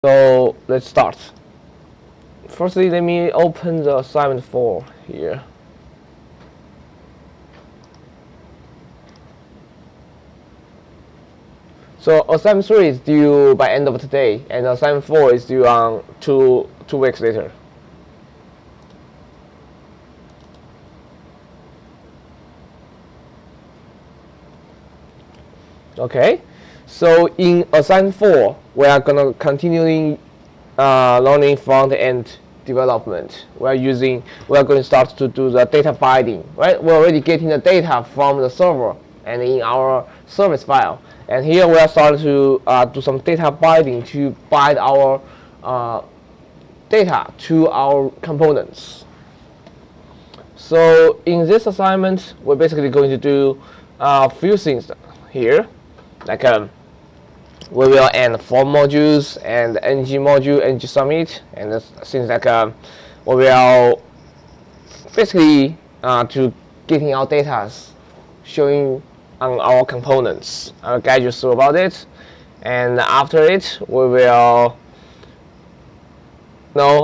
So let's start. Firstly, let me open the assignment 4 here. So assignment 3 is due by end of today, and assignment 4 is due on two weeks later. Okay, so in assignment 4, we are gonna continuing learning front-end development. We are going to start to do the data binding. Right, we're already getting the data from the server and in our service file. And here we are starting to do some data binding to bind our data to our components. So in this assignment, we're basically going to do a few things here, like we will add form modules and ng module, ng submit, and things like we will basically to getting our data showing on our components. I'll guide you through about it, and after it we will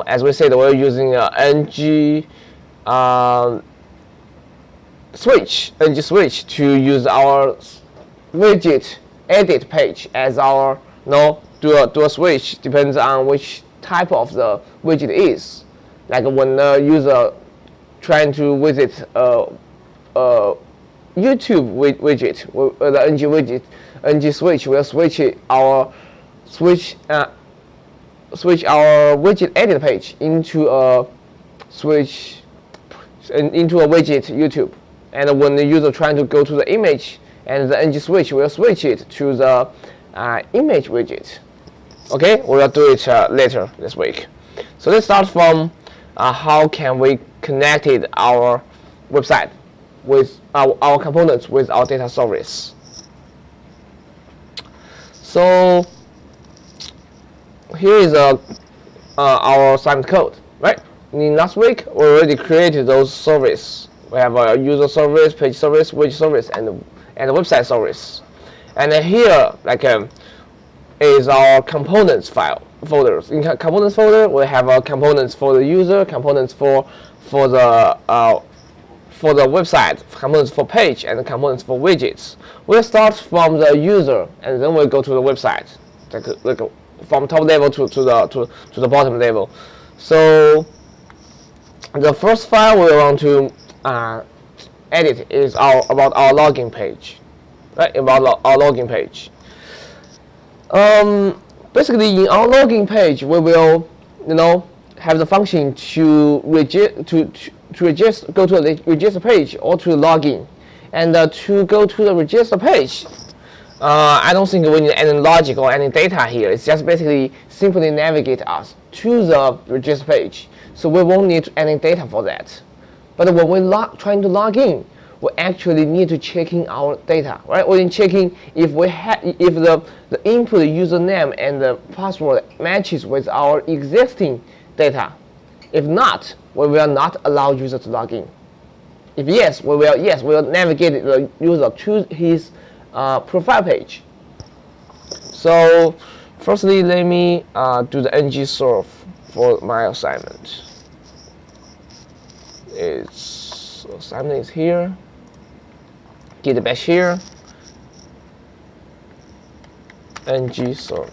as we said, we're using ng switch to use our widget edit page as our do a switch depends on which type of the widget is. Like when the user trying to visit YouTube widget, the ng widget, ng switch will switch our widget edit page into a widget YouTube. And when the user trying to go to the image, and the ng switch will switch it to the image widget. Okay, we will do it later this week. So let's start from how can we connect our website with our components with our data service. So here is our assignment code, right? In last week, we already created those services. We have a user service, page service, widget service, and website service. And here, is our components folders. In components folder, we have components for the user, components for the website, components for page, and components for widgets. We'll start from the user, and then we'll go to the website, like from top level to the bottom level. So the first file we want to edit is about our login page, right? About our login page. Basically, in our login page, we will, have the function to register, go to the register page or to log in, and to go to the register page. I don't think we need any logic or any data here. It's just basically simply navigate us to the register page. So we won't need any data for that. But when we're trying to log in, we actually need to check in our data, right? We're checking if the input username and the password matches with our existing data. If not, we will not allow user to log in. If yes, we will navigate the user to his profile page. So firstly, let me do the ng serve for my assignment. Assignment is here. Git bash here. ng serve.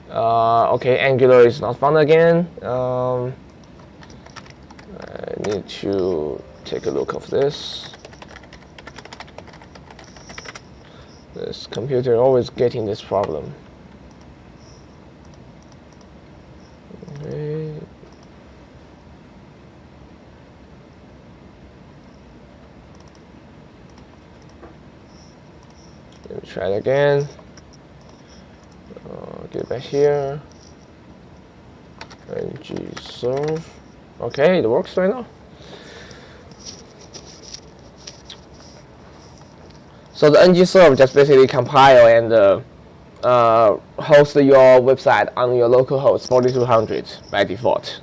Okay, Angular is not found again. I need to take a look of this. This computer always getting this problem. Okay. Let me try it again. Get back here. ng serve. Okay, it works right now. So the ng serve just basically compile and host your website on your local host 4200 by default.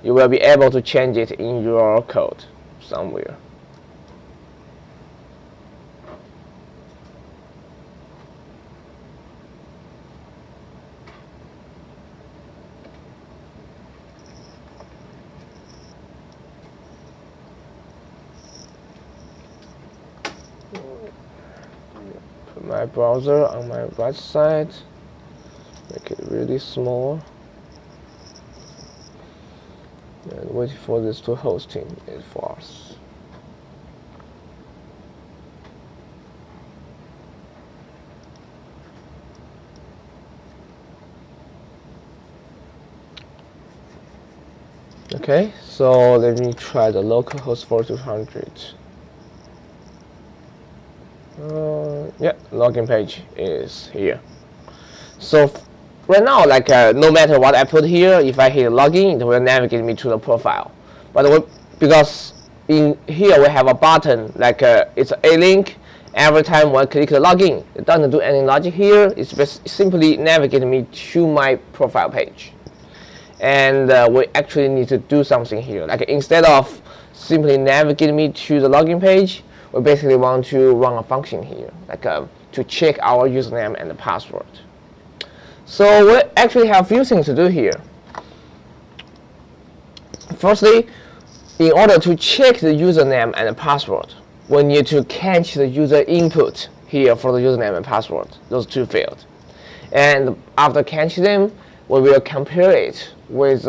You will be able to change it in your code somewhere. my browser on my right side. Make it really small. And wait for this to hosting it for us. Okay, so let me try the localhost 4200. Yeah, login page is here. So right now, like no matter what I put here, if I hit login, it will navigate me to the profile. But because in here we have a button, like it's a link. Every time when I click the login, it doesn't do any logic here. It's just simply navigate me to my profile page. And we actually need to do something here. Like instead of simply navigating me to the login page, we basically want to run a function here, like to check our username and the password. So we actually have a few things to do here. Firstly, in order to check the username and the password, we need to catch the user input here for the username and password, those two fields. And after catching them, we will compare it with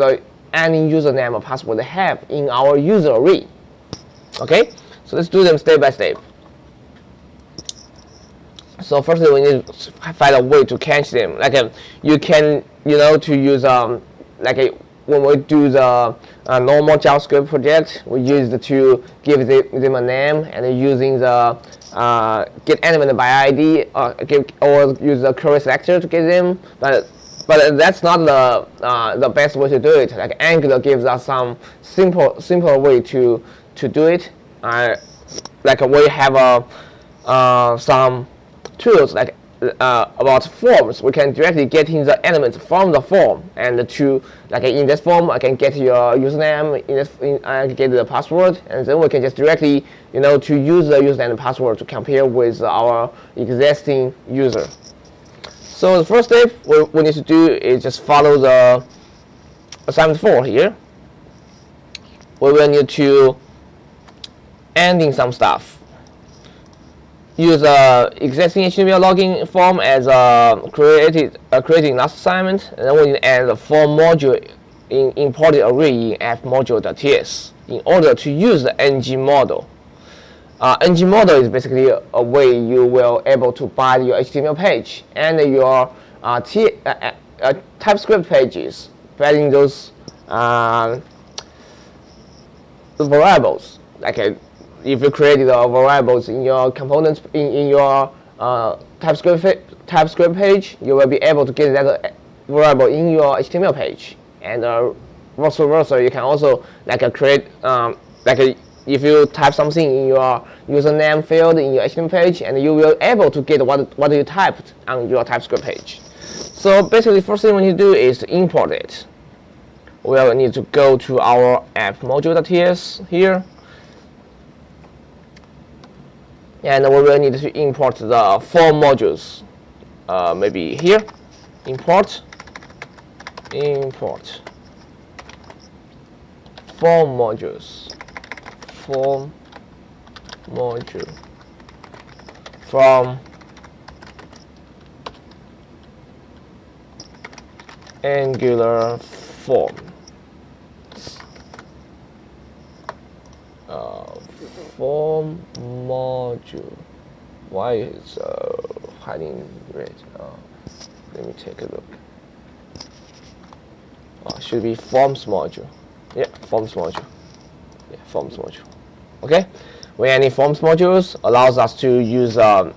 any username or password they have in our user array. Okay, so let's do them step by step. So firstly, we need to find a way to catch them. Like you can, to use when we do the normal JavaScript project, we use to give them a name, and using the get element by ID or use the query selector to get them. But that's not the best way to do it. Like Angular gives us some simple way to do it. Like we have some tools like about forms. We can directly get in the elements from the form, and to like in this form I can get your username, I can get the password, and then we can just directly to use the username and password to compare with our existing user. So the first step we need to do is just follow the assignment 4 here. We will need to ending some stuff. Use existing HTML login form as creating last assignment, and then we need to add the form module in imported array in app_module.ts in order to use the ng model. ng model is basically a way you will able to bind your HTML page and your TypeScript pages, binding those variables. Like if you created variables in your components in your TypeScript page, you will be able to get that variable in your HTML page. And vice versa, you can also create if you type something in your username field in your HTML page, and you will able to get what you typed on your TypeScript page. So basically, first thing we need to do is to import it. We will need to go to our app_module.ts here, and we will need to import the form modules. Maybe here, import form modules. Form module from Angular form. Form module. Why is hiding red? Let me take a look. Should be forms module. Yeah, forms module. Yeah, forms module. Okay, when any forms modules allows us to use the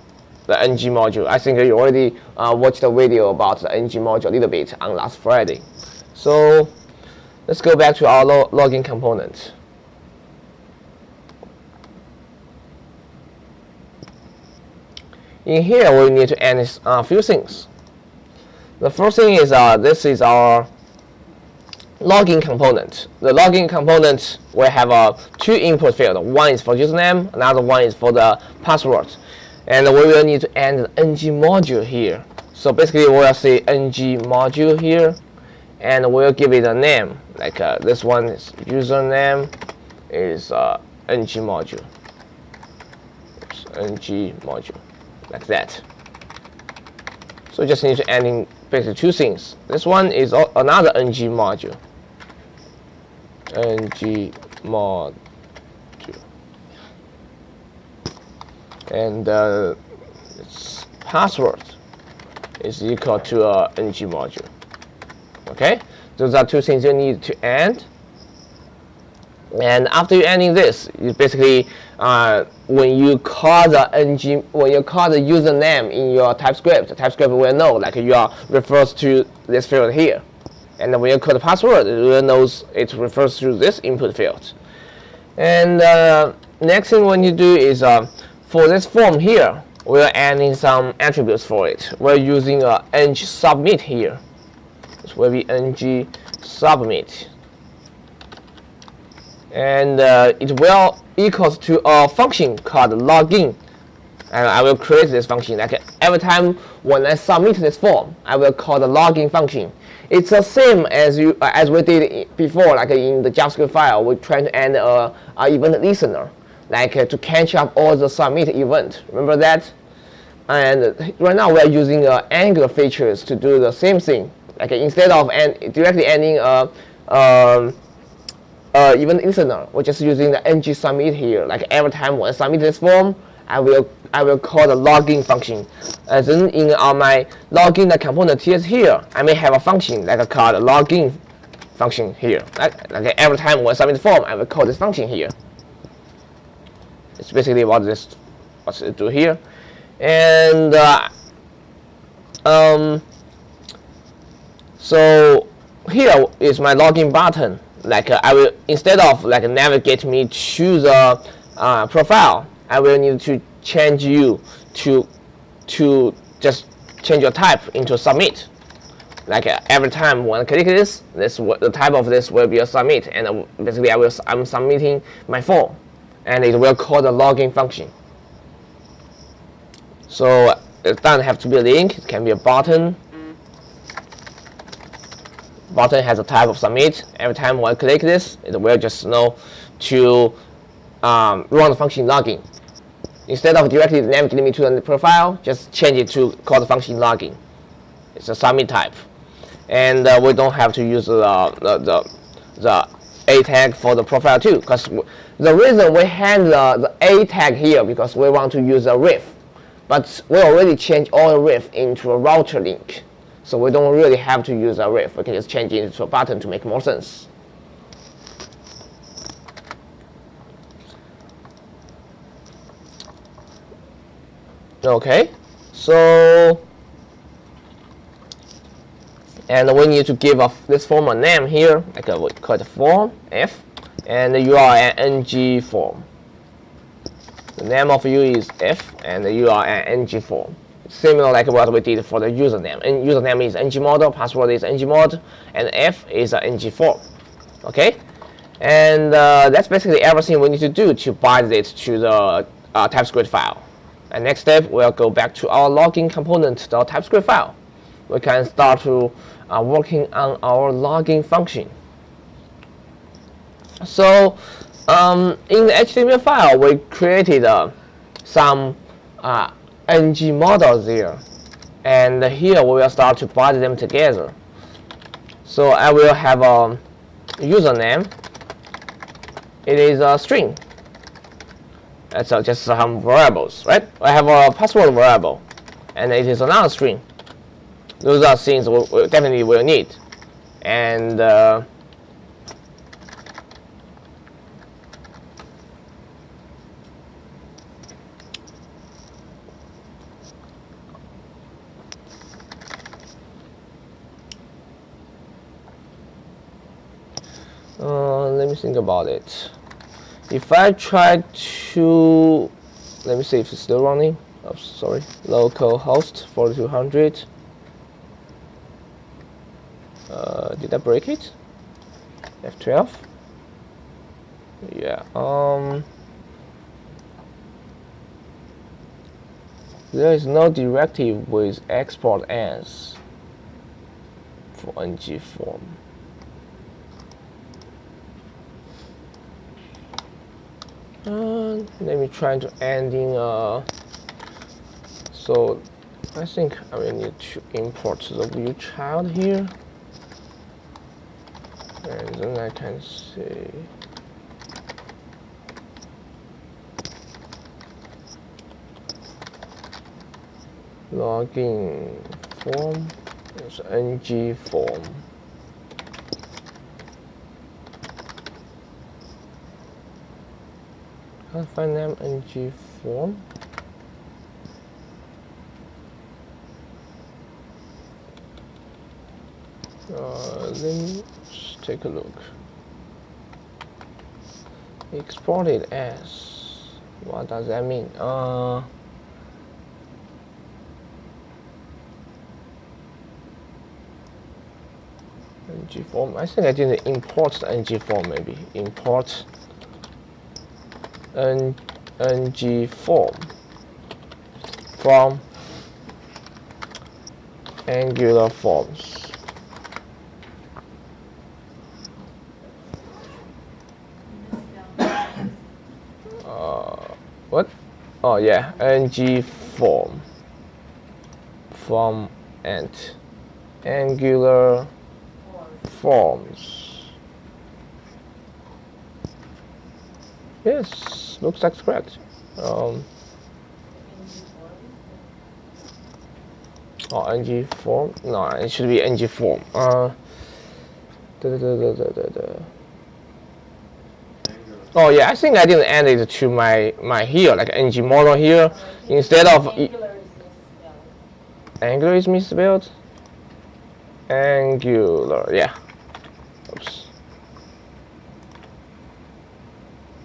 ng module. I think you already watched the video about the ng module a little bit on last Friday. So let's go back to our login component. In here, we need to add a few things. The first thing is this is our login component. The login component will have two input fields. One is for username, another one is for the password. And we will need to add the ng module here. So basically, we will say ng module here, and we'll give it a name. Like this one is username is ng module. Oops, ng module, like that. So just need to add in basically two things. This one is another ng module. ng module. And its password is equal to ng module. Okay, those are two things you need to add. And after you adding this, you basically when you call the username in your TypeScript, TypeScript will know like you are refers to this field here. And when you call the password, it will knows it refers to this input field. And next thing when you do is for this form here, we're adding some attributes for it. We're using ng submit here. This will be ng submit. And it will equals to a function called login. And I will create this function. Like every time when I submit this form, I will call the login function. It's the same as we did before, like in the JavaScript file. We try to add a event listener, like to catch up all the submit event. Remember that? And right now we are using Angular features to do the same thing. Like instead of directly adding event listener, we're just using the ng submit here. Like every time when I submit this form, I will call the login function. And then in my login component here, I may have a function like called login function here. Like every time when I submit the form, I will call this function here. It's basically what it do here. And so here is my login button. Like I will, instead of like navigate me to the profile, I will need to change you to just change your type into submit. Like every time when I click this, the type of this will be a submit, and basically I'm submitting my form, and it will call the login function. So it doesn't have to be a link; it can be a button. Button has a type of submit. Every time when I click this, it will just know to run the function login. Instead of directly navigating me to the profile, just change it to call the function login. It's a submit type, and we don't have to use the a tag for the profile too. Because the reason we had the a tag here because we want to use a ref, but we already changed all the ref into a router link. So we don't really have to use a ref. We can just change it into a button to make more sense. Okay, so and we need to give this form a name here, like we call it form f, and you are an ng form. The name of you is f, and you are an ng form. Similar like what we did for the username. And username is ngmod, password is ngmod, and f is an ng form. Okay, and that's basically everything we need to do to bind it to the TypeScript file. And next step, we'll go back to our login component, the TypeScript file. We can start to working on our login function. So in the HTML file, we created some ng models there, and here we will start to bind them together. So I will have a username. It is a string. That's just some variables, right? I have a password variable, and it is another string. Those are things we definitely will need. And let me think about it. If I try to, let me see if it's still running. Oh, sorry, localhost 4200. Did I break it? F12. Yeah. There is no directive with export as for ng form. Let me try to end in so I think I will need to import the view child here, and then I can say login form is ng form. Can't find name ng form. Let me just take a look. Exported as, what does that mean? ng form. I think I didn't import the ng form. Maybe import ng form from Angular forms. What? Oh yeah, ng form from Angular forms. Yes, looks like correct. Oh, ng form? No, it should be ng form. Oh yeah, I think I didn't add it to my here, like ng model here, instead of Angular is misspelled. Angular, yeah. Oops.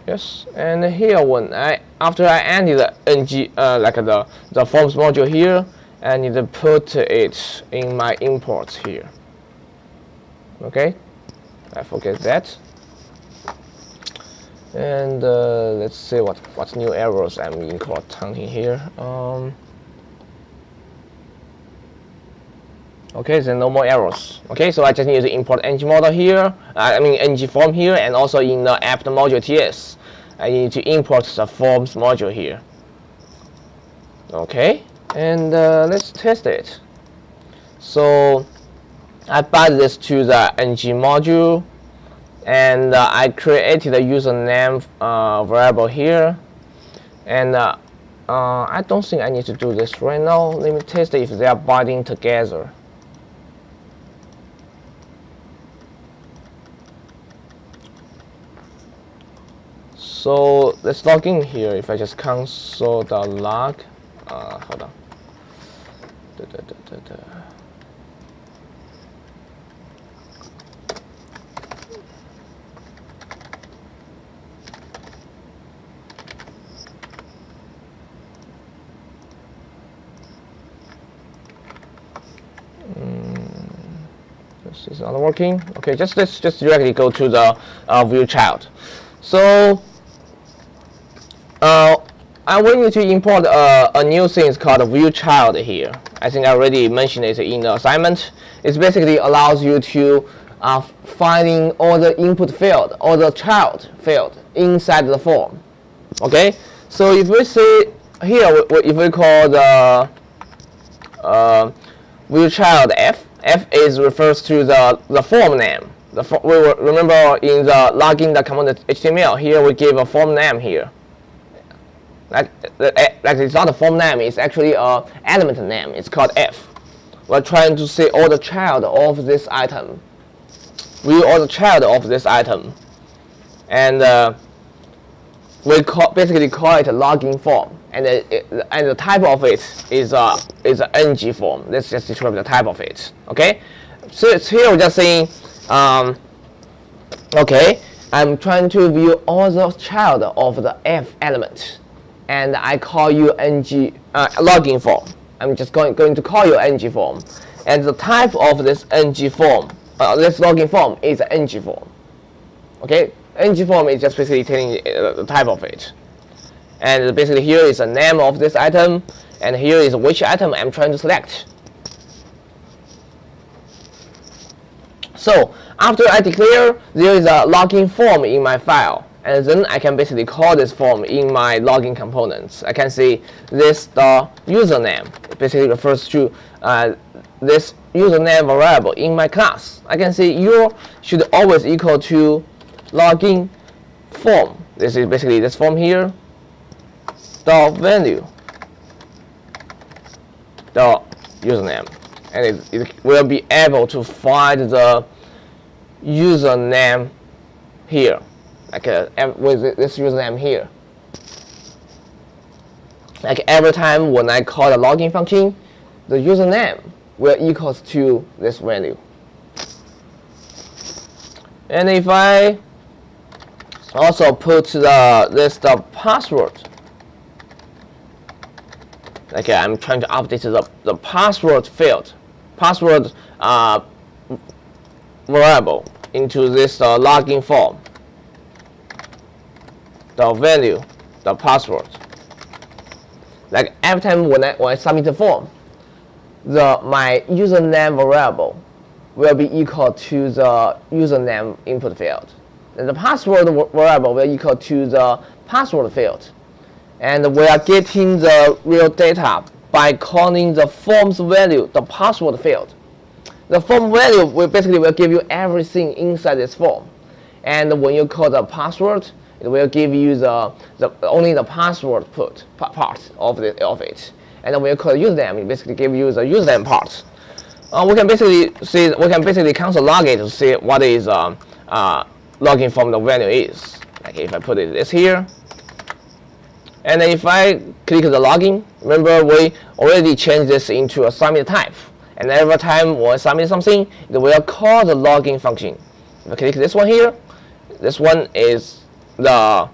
Yes, and here when after I added the ng like the forms module here, I need to put it in my imports here. Okay, I forget that. And let's see what new errors I'm encountering here. Okay, there are no more errors. Okay, so I just need to import ng model here. I mean ng form here, and also in the app module TS, I need to import the forms module here. Okay, and let's test it. So I bind this to the ng module, and I created a username variable here, and I don't think I need to do this right now. Let me test if they are binding together. So let's log in here. If I just console.log, hold on. This is not working. Okay, let's just directly go to the view child. So I want you to import a new thing called view child here. I think I already mentioned it in the assignment. It basically allows you to finding all the input field, all the child field inside the form. Okay, so if we see here, if we call the view child f is refers to the form name. We will remember in the login.command.html here we give a form name here. Like it's not a form name, it's actually a element name. It's called f. We're trying to see all the child of this item. View all the child of this item, and we basically call it a login form. And the type of it is an ng form. Let's just describe the type of it. Okay, so it's here we're just saying, okay, I'm trying to view all the child of the f element, and I call you ng login form. I'm just going to call you ng form, and the type of this ng form, this login form is an ng form. Okay, ng form is just basically telling the type of it. And basically here is the name of this item, and here is which item I'm trying to select. So after I declare there is a login form in my file, and then I can basically call this form in my login components. I can see this the username. It basically refers to this username variable in my class. I can see you should always equal to login form. This is basically this form here, the value, the username, and it will be able to find the username here, like with this username here. Like every time when I call the login function, the username will equals to this value. And if I also put the password, like I'm trying to update the password field, password variable into this login form, the value, the password. Like every time when I submit the form, my username variable will be equal to the username input field, and the password variable will equal to the password field. And we are getting the real data by calling the form's value the password field. The form value will basically give you everything inside this form, and when you call the password, it will give you only the password part of it. And then when you call the username, it basically give you the username part. We can basically console log it to see what is login form the value is. Like if I put this here, and if I click the login, remember we already changed this into a submit type. And every time when I submit something, it will call the login function. If I click this one here, this one here is the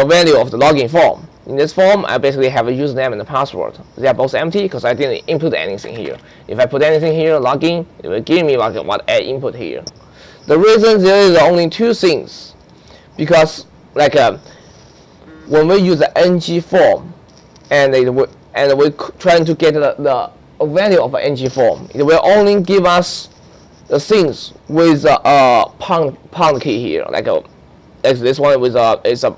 value of the login form. In this form, I basically have a username and a password. They are both empty because I didn't input anything here. If I put anything here, login, it will give me what I input here. The reason there is only two things, because like when we use the ng form, and we're trying to get the value of an ng form, it will only give us the things with a pound key here, like this one with is a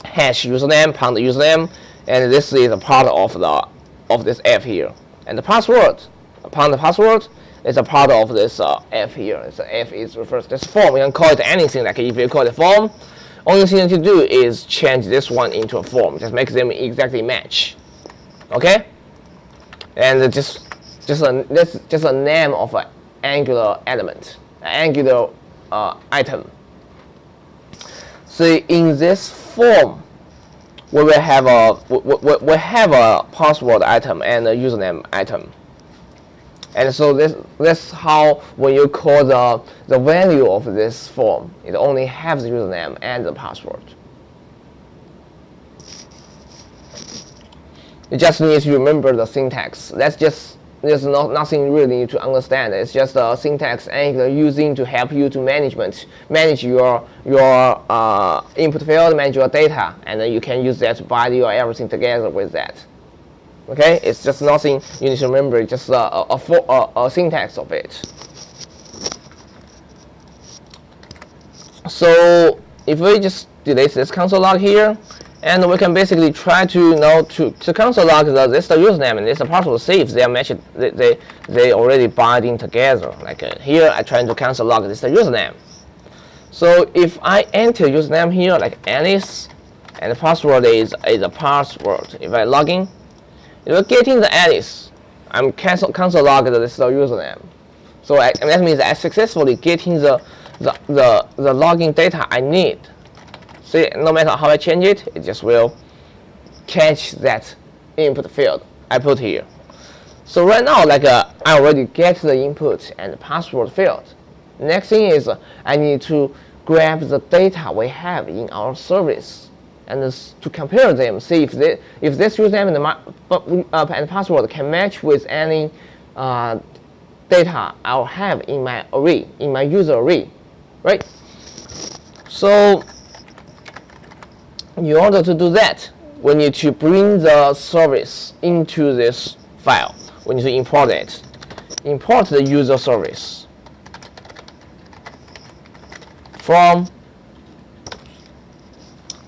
hash username, pound username, and this is a part of this f here, and the password, pound password, is a part of this f here. This f is refers to this form. You can call it anything. Like if you call it form, only thing to do is change this one into a form. Just make them exactly match. Okay, and this just a name of an Angular element, an Angular item. So in this form, we will have a password item and a username item. And so that's how when you call the value of this form, it only has the username and the password. You just need to remember the syntax. There's nothing really need to understand. It's just a syntax Angular using to help you to manage your input field, manage your data, and then you can use that to bind your everything together with that. Okay, it's just nothing you need to remember. It's just a syntax of it. So if we just delete this console log here, and we can basically try to to console log this the username and this the password, see if they are matched. They already binding together. Like here, I try to console log this the username. So if I enter username here like Alice, and the password is a password. If I log in, it will get in the Alice. I'm console log this the username. So that means I successfully getting the login data I need. See, no matter how I change it, it just will catch that input field I put here. So right now, like I already get the input and the password field. Next thing is I need to grab the data we have in our service and to compare them, see if this username and password can match with any data I'll have in my array, in my user array, right? So in order to do that, we need to bring the service into this file. We need to import it. Import the user service. from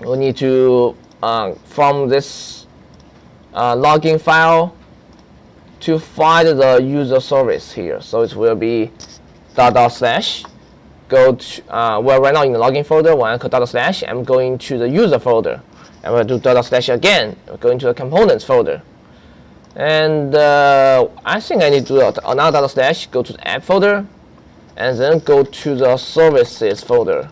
we need to from this login file to find the user service here. So it will be // go to well, right now in the login folder, when I call // I'm going to the user folder. I'm going to do // again, going to the components folder. And I think I need to do another // go to the app folder, and then go to the services folder.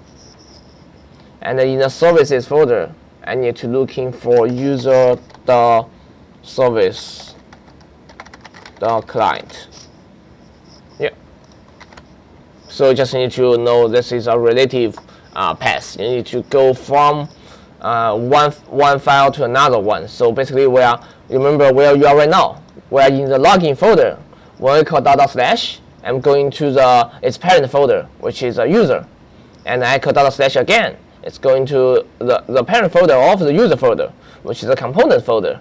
And in the services folder, I need to looking for user.service.client. Yeah. So you just need to know this is a relative path. You need to go from one file to another one. So basically, remember where you are right now. We are in the login folder. When we call // I'm going to its parent folder, which is a user, and I call // again. It's going to the parent folder of the user folder, which is the component folder.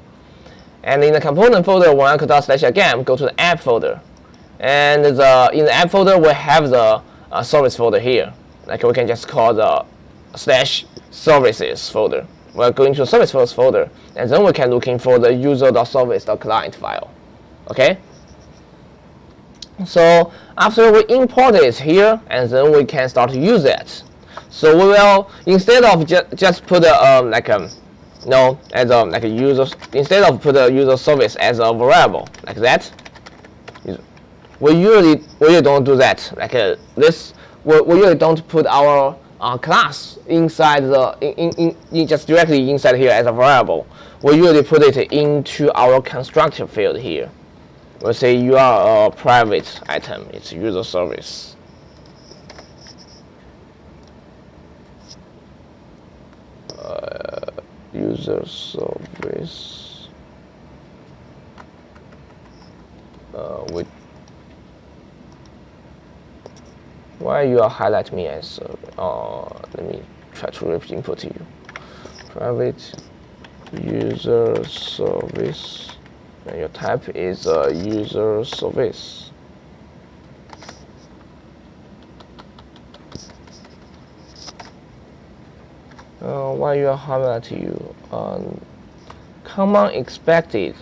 And in the component folder, when I call // again, go to the app folder. And in the app folder, we have the service folder here. Like we can just call the /services folder. We're going to the service folder, and then we can looking for the user.service.client file. Okay. So after we import it here, and then we can start to use it. So we will, instead of just put as a user, instead of put a user service as a variable like that, we usually don't do that. Like this, we usually don't put our class inside just directly inside here as a variable. We usually put it into our constructor field here. We'll say you are a private item. It's user service. User service with why you are highlight me as let me try to input to you. Private user service, and your type is user service. Why you are highlight you? Common expected.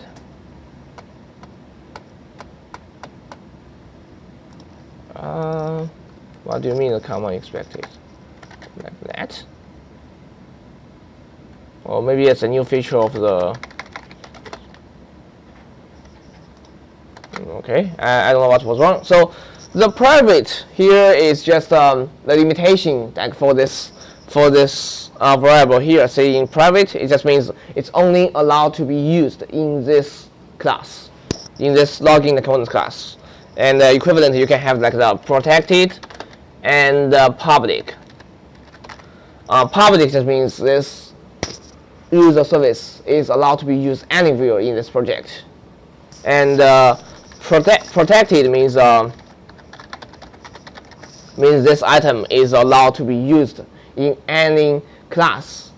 What do you mean the common expected? Like that? Or maybe it's a new feature of the. Okay, I don't know what was wrong. So the private here is just the limitation like for this variable here. Saying private, it just means it's only allowed to be used in this class, in this login components class. And the equivalent you can have like the protected and public. Public just means this user service is allowed to be used anywhere in this project. And protected means this item is allowed to be used in any class.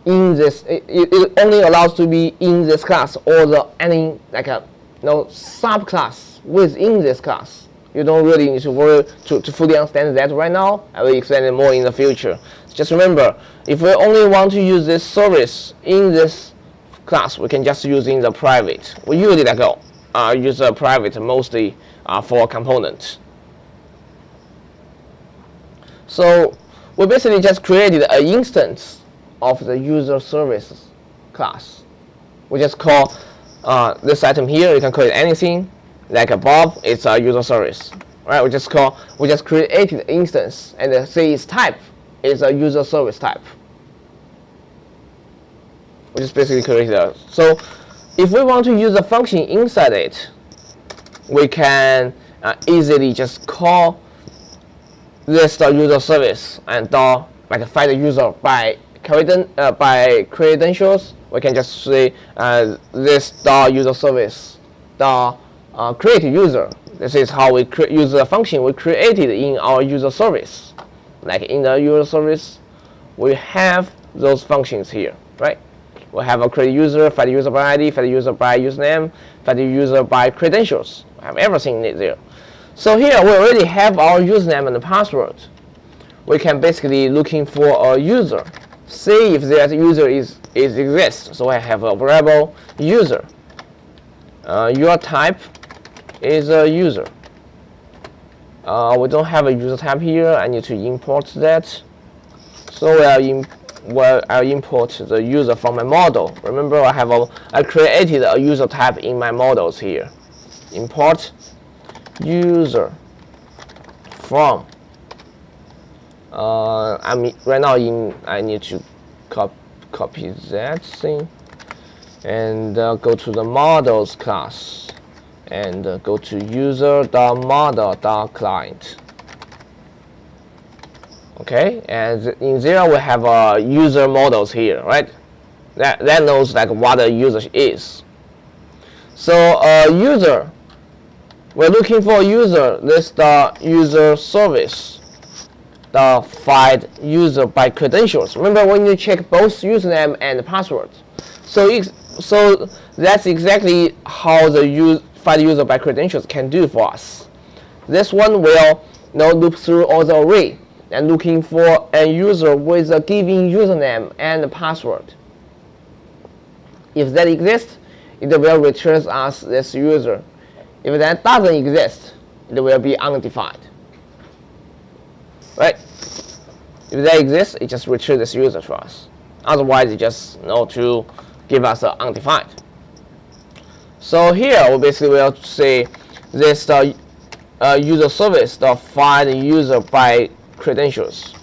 In this, it only allows to be in this class or any like a subclass within this class. You don't really need to worry to fully understand that right now. I will explain it more in the future. Just remember, if we only want to use this service in this class, we can just use in the private. We usually use the private mostly for components. So we basically just created an instance of the user service class. We just call this item here. You can call it anything, like a Bob. It's a user service, right? We just created an instance and say its type is a user service type. We just basically created that. So if we want to use a function inside it, we can easily just call this user service and like find the user by credentials. We can just say this user service create user. This is how we use the function we created in our user service. Like in the user service, we have those functions here, right? We have a create user, find user by ID, find user by username, find user by credentials. We have everything there. So here we already have our username and the password. we can basically looking for a user. See if that user exists. So I have a variable user. Your type is a user. We don't have a user type here. I need to import that. So I'll import the user from my model. Remember, I created a user type in my models here. Import user from. Right now I need to copy that thing and go to the models class and go to user.model.client. Okay, and in there we have user models here, right? That knows like what a user is. So user, we're looking for a user. This the user service. The find user by credentials. Remember, when you check both username and password. So that's exactly how the find user by credentials can do for us. This one will loop through all the array and looking for a user with a given username and password. If that exists, it will return us this user. If that doesn't exist, it will be undefined. Right? If that exists, it just returns this user to us. Otherwise, it just to give us an undefined. So here we basically will say this user service, the find user by credentials.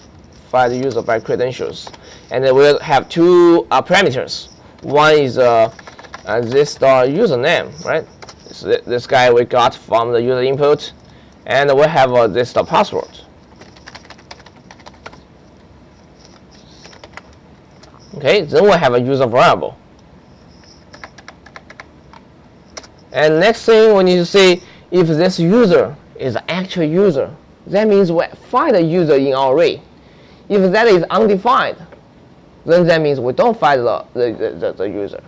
Find user by credentials, and then we'll have two parameters. One is this username, right? So this guy we got from the user input, and we have this password. Okay, then we have a user variable. And next thing we need to see if this user is an actual user. That means we find a user in our array. If that is undefined, then that means we don't find the user.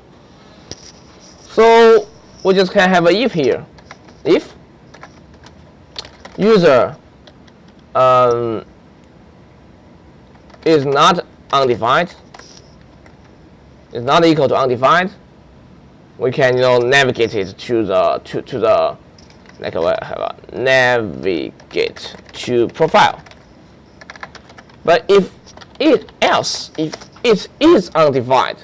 So we just can have a if here. If user is not undefined, is not equal to undefined, we can navigate it to the like navigate to profile. But if it is undefined,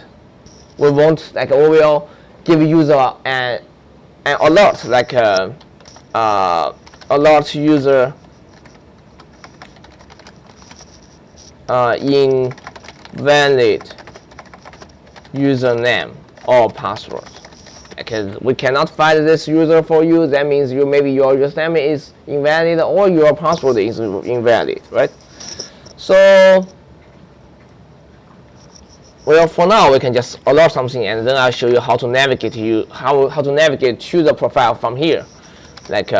we won't we will give user an alert like alert user invalid username or password. Because we cannot find this user for you, that means maybe your username is invalid or your password is invalid, right? So, well, for now we can just alert something, and then I'll show you how to navigate how to navigate to the profile from here, like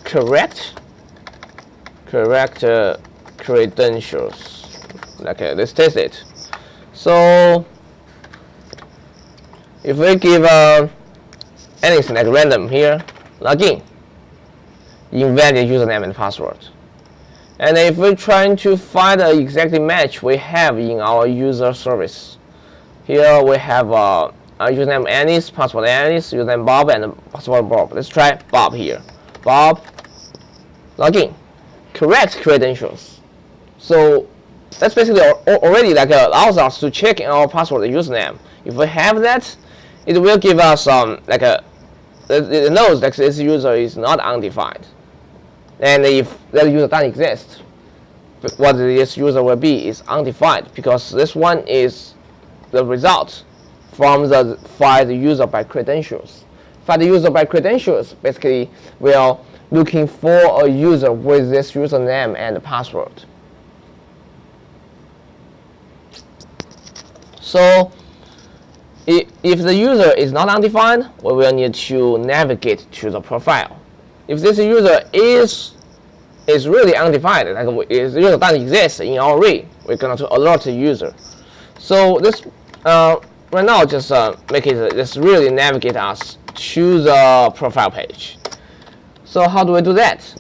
correct credentials. Okay, let's test it. So if we give anything like random here, login, invalid username and password. And if we're trying to find the exact match we have in our user service, here we have username Anis, password Anis, username Bob, and password Bob. Let's try Bob here. Bob, login, correct credentials. So that's basically already allows us to check our password and username. If we have that, it will give us it knows that this user is not undefined. And if that user doesn't exist, what this user will be is undefined, because this one is the result from the find user by credentials. Find user by credentials basically will looking for a user with this username and password. So if the user is not undefined, we will need to navigate to the profile. If this user is really undefined, like if the user doesn't exist in our array, we're going to alert the user. So this right now just make it just really navigate us to the profile page. So how do we do that?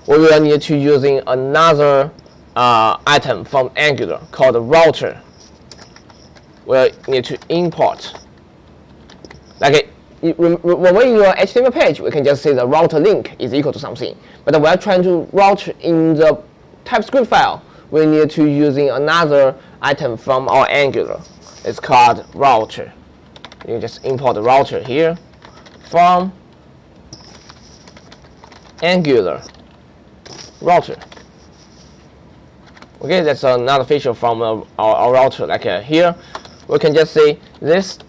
We will need to using another item from Angular called router. We'll need to import. Like when we're in your HTML page, we can just say the router link is equal to something. But when we're trying to route in the TypeScript file, we need to using another item from our Angular. It's called router. You just import the router here from Angular router. Okay, that's another feature from our router. Like here, we can just say this.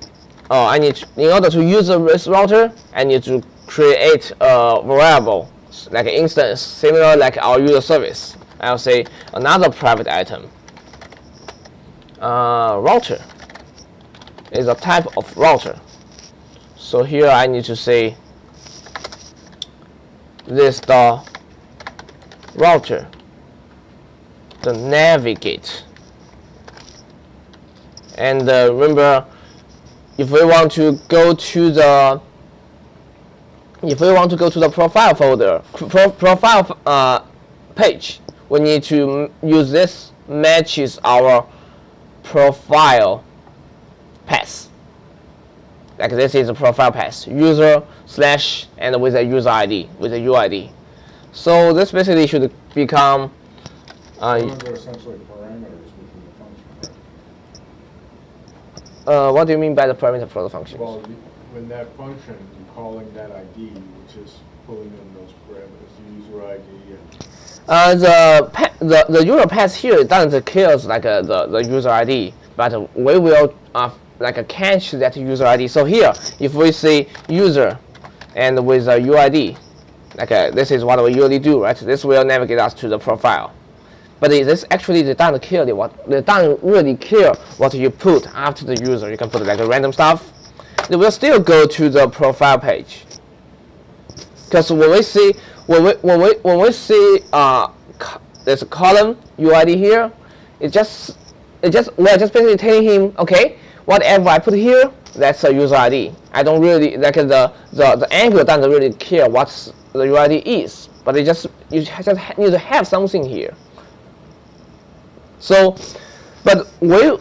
In order to use this router, I need to create a variable, like an instance, similar like our user service. I'll say another private item. Router is a type of router. So here I need to say this router, the navigate. And remember, if we want to go to the profile folder, profile page, we need to use this matches our profile path. Like this is a profile path, user slash and with a user ID, with a UID. So this basically should become. Those are essentially parameters within the function, right? What do you mean by the parameter for the function? Well, when that function, you're calling that ID, which is pulling in those parameters, the user ID and The user path here doesn't care like the user ID, but we will like catch that user ID. So here, if we say user and with a UID, like this is what we usually do, right? This will navigate us to the profile. But this actually they don't really care what you put after the user. You can put like a random stuff. They will still go to the profile page. Because when we see there's a column UID here, we're just basically telling him, okay, whatever I put here, that's a user ID. I don't really like the Angular doesn't really care what the UID is, but you just need to have something here. So, but we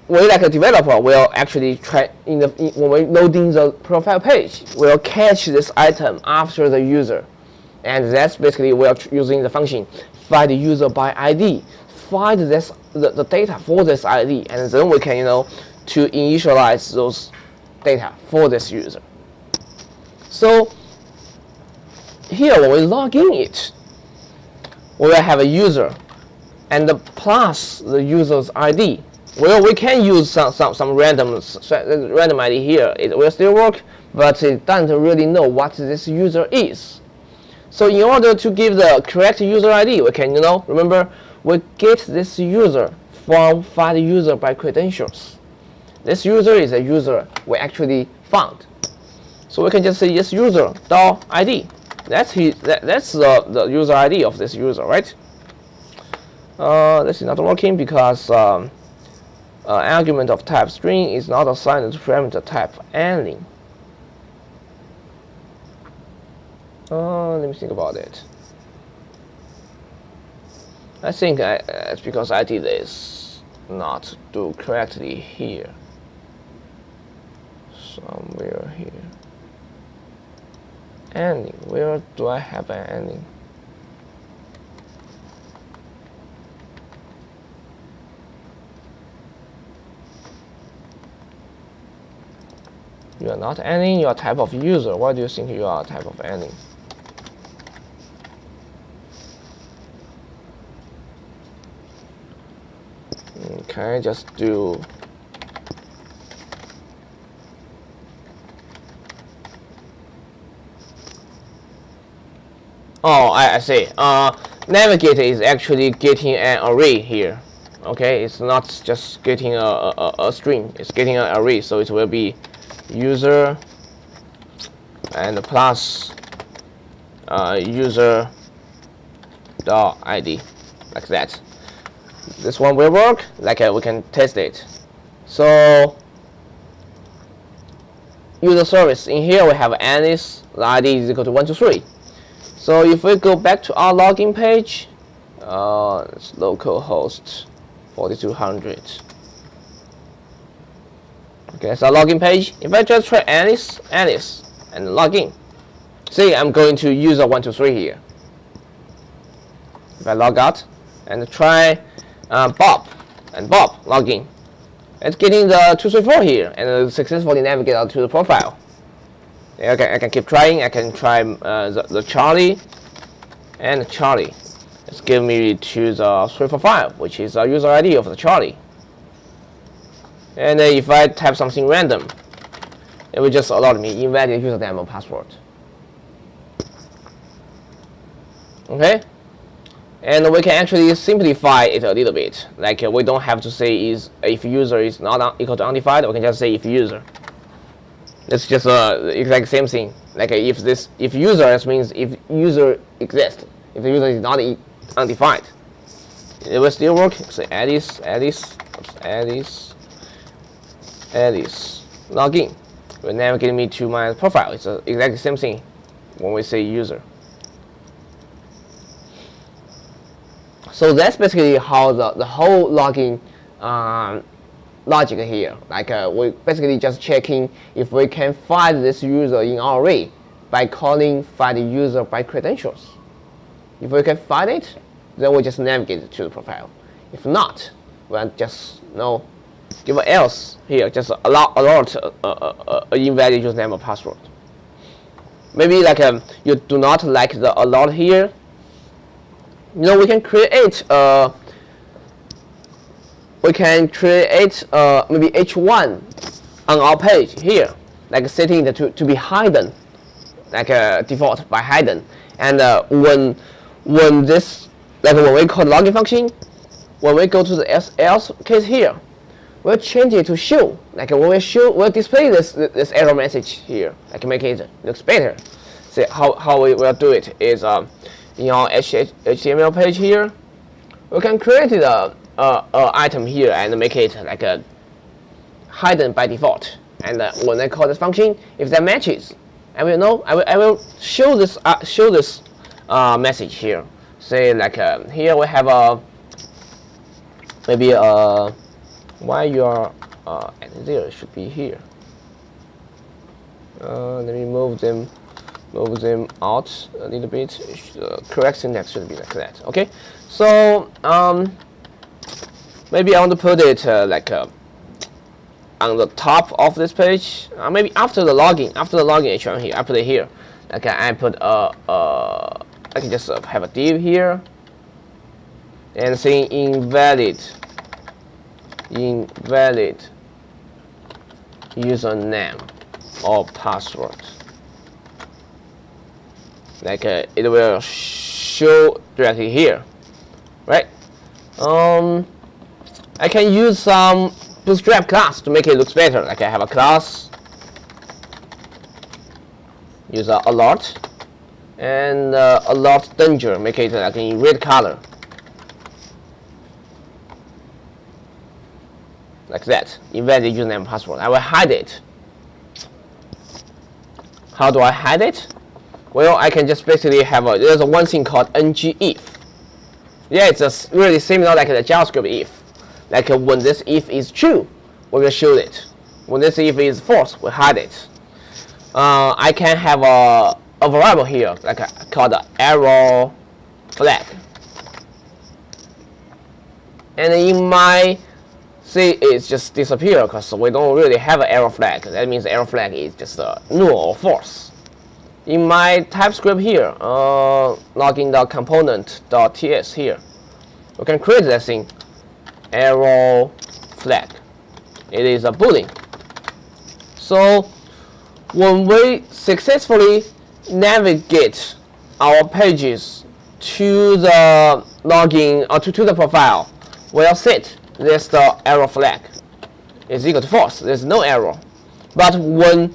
like a developer will actually try when we're loading the profile page, we'll catch this item after the user, and that's basically we're using the function find the user by ID, find the data for this ID, and then we can to initialize those data for this user. So here when we log in it, we will have a user and plus the user's ID. Well, we can use some random ID here. It will still work, but it doesn't really know what this user is. So in order to give the correct user ID, we can remember we get this user from find user by credentials. This user is a user we actually found. So we can just say yes user .id. That's the user ID of this user, right? This is not working because argument of type string is not assigned to parameter type ending. Let me think about it. I think it's because I did this not do correctly here. Somewhere here. Ending. Where do I have an ending? You are not ending, you are type of user. Why do you think you are type of ending? Okay, just do I see. Navigate is actually getting an array here. Okay, it's not just getting a string, it's getting an array, so it will be user and plus user .id, like that. This one will work. Like we can test it. So user service in here we have Alice. The ID is equal to 123. So if we go back to our login page, It's localhost 4200. Okay, that's our login page. If I just try Alice, and log in, see, I'm going to user 123 here. If I log out and try Bob, and Bob log in, it's getting the 234 here, and successfully navigate out to the profile. Okay, I can keep trying. I can try the Charlie, and Charlie. It's giving me to the 345, which is a user ID of the Charlie. And if I type something random, it will just allow me invalid username or password. Okay, and we can actually simplify it a little bit. Like we don't have to say is if user is not equal to undefined. We can just say if user. It's just exact same thing. Like if user, that means if user exists. If the user is not undefined, it will still work. Say Alice, login. Will navigate me to my profile. It's exactly the same thing when we say user. So that's basically how the whole login logic here. Like we basically just checking if we can find this user in our array by calling find user by credentials. If we can find it, then we just navigate to the profile. If not, we'll just give an else here. Just alert invalid username or password. Maybe like you do not like the alert here. We can create maybe H1 on our page here, like setting it to be hidden, like default by hidden. And when this, like when we call the login function, when we go to the else case here, we'll change it to show. Like when we'll display this error message here, like make it looks better. So how we will do it is in our HTML page here, we can create the item here and make it like hidden by default. And when I call this function, if that matches, I will show this message here. Say like here we have maybe why you are at 0 should be here. Let me move them out a little bit. Correct syntax should be like that. Okay, so maybe I want to put it like on the top of this page. Maybe after the login H1 here, I put it here. Like I put I can just have a div here and saying invalid username or password. Like it will show directly here, right? I can use some Bootstrap class to make it look better. Like I have a class, use alert, and alert danger, make it like in red color, like that. Invalid username and password. I will hide it. How do I hide it? Well, I can just basically have there's one thing called ngIf. Yeah, it's just really similar like the JavaScript if. Like when this if is true, we will show it. When this if is false, we hide it. I can have a variable here, like called the error flag. And in my it's just disappear because we don't really have an error flag. That means the error flag is just null or false. In my TypeScript here, login.component.ts here, we can create that thing, error flag. It is a boolean. So when we successfully navigate our pages to the login or to the profile, we'll set this the error flag is equal to false. There's no error. But when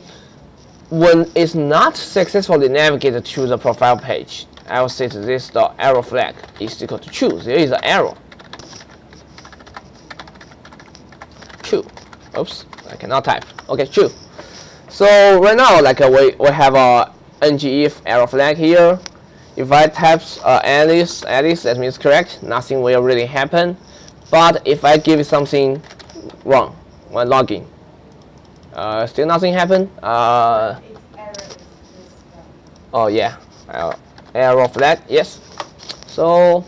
it's not successfully navigated to the profile page, I will set this the error flag is equal to true. There is an error. True. Oops, I cannot type. Okay, true. So right now, like we have a ngIf error flag here, If I type Alice, that means correct. Nothing will really happen. But if I give something wrong when logging, still nothing happen. Oh yeah, error flag. Yes. So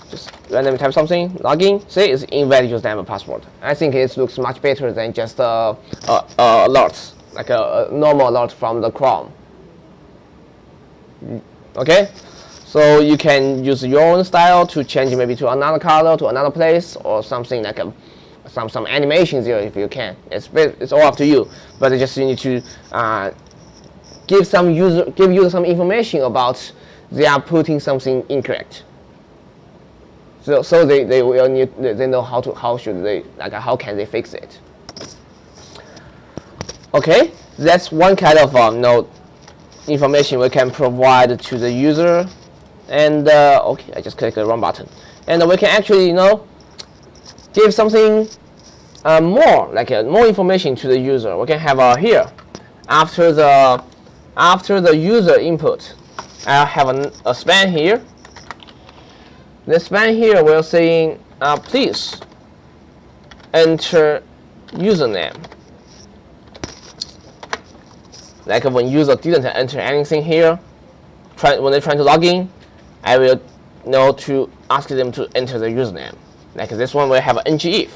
just randomly type something, login. See, it's invalid username and password. I think it looks much better than just alerts, like a normal alert from the Chrome. Okay, so you can use your own style to change maybe to another color, to another place, or something like some animations here if you can. It's all up to you, but just you need to give user some information about they are putting something incorrect. So they will need, they know how can they fix it. Okay, that's one kind of information we can provide to the user. And okay, I just click the wrong button, and we can actually give something more, more information to the user. We can have here after the user input, I'll have a span here. The span here will saying please enter username. Like when user didn't enter anything here, when they're trying to log in, I will know to ask them to enter the username. Like this one will have an ngIf.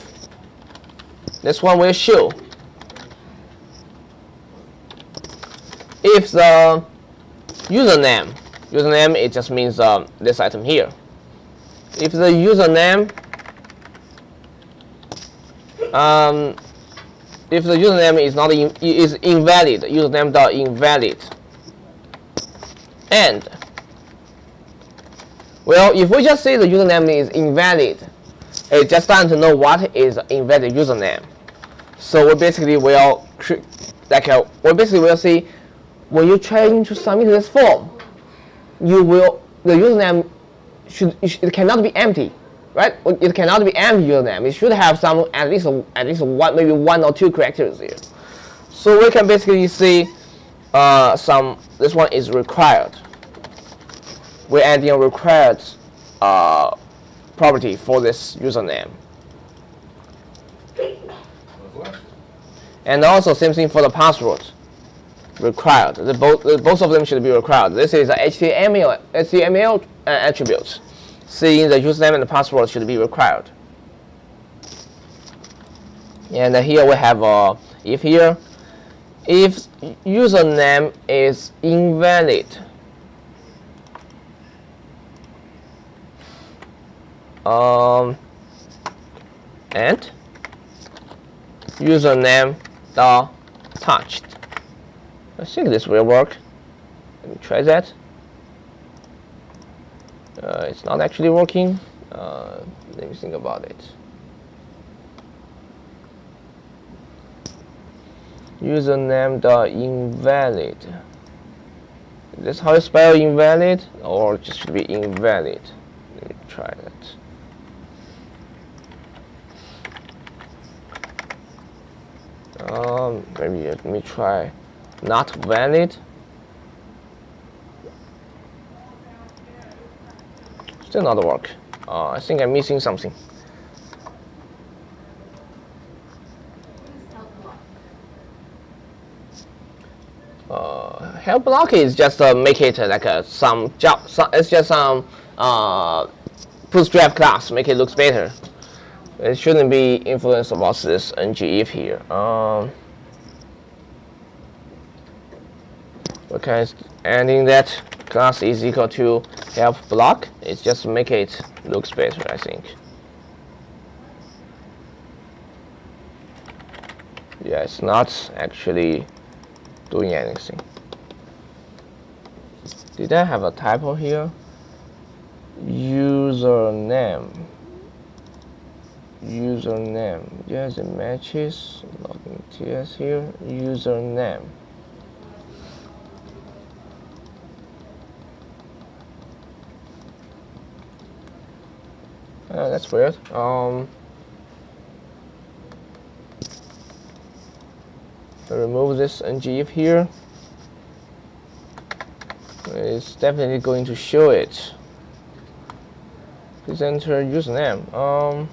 This one will show if the username it just means this item here. If the username is not is invalid, username.invalid, and well, if we just say the username is invalid, it just doesn't know what is invalid username. So we basically will see when you're trying to submit this form, the username it cannot be empty, right? It cannot be empty username. It should have some at least one, maybe 1 or 2 characters here. So we can basically see this one is required. We're adding a required property for this username. And also same thing for the password. Required. Both of them should be required. This is a HTML attribute. Seeing the username and the password should be required. And here we have if username is invalid, and username dot touched. I think this will work. Let me try that. It's not actually working. Let me think about it. Username.invalid. Is this how you spell invalid, or just should be invalid? Let me try that. Maybe let me try not valid. Still not work. I think I'm missing something. Help block is just make it like some job. It's just some bootstrap class. Make it looks better. It shouldn't be influenced about this ngIf here. Okay, adding that class is equal to help block. It's just make it looks better, I think. Yeah, it's not actually doing anything. Did I have a typo here? Username. Yes, it matches. Login TS here. Username. That's weird. Remove this ngIf here. it's definitely going to show it. Please enter username.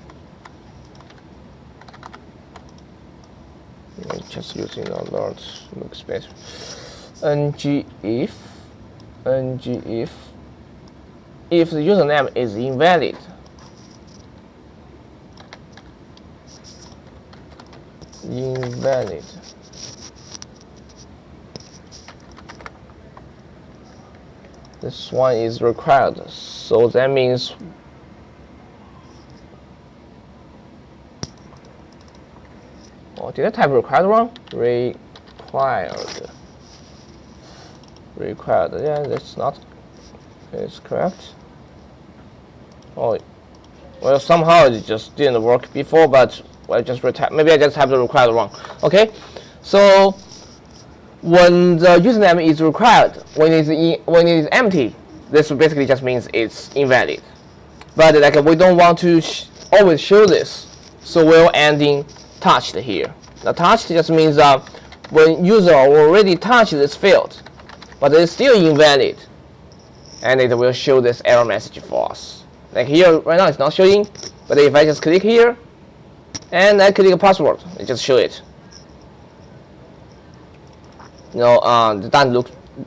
Just using alert looks better. ng if the username is invalid. This one is required, so that means did I type required wrong? Required. Yeah, that's not. It's correct. Oh, well, somehow it just didn't work before, but I just maybe I just have the required wrong. Okay, so when the username is required, when it is empty, this basically just means it's invalid. But like we don't want to always show this, so we're ending touched here. Now touched just means when user already touched this field, but it's still invalid, and it will show this error message for us. Like here, right now it's not showing, but if I just click here, and I click a password, it just show it. You know, done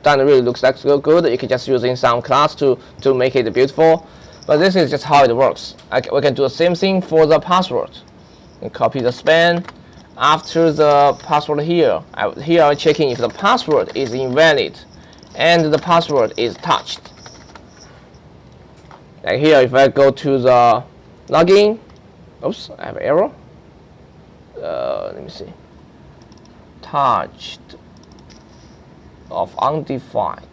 really looks like so good. You can just using some class to make it beautiful, but this is just how it works. We can do the same thing for the password. And copy the span. After the password here, I'm checking if the password is invalid and the password is touched. Like here, if I go to the login, oops, I have an error. Let me see. Touched of undefined.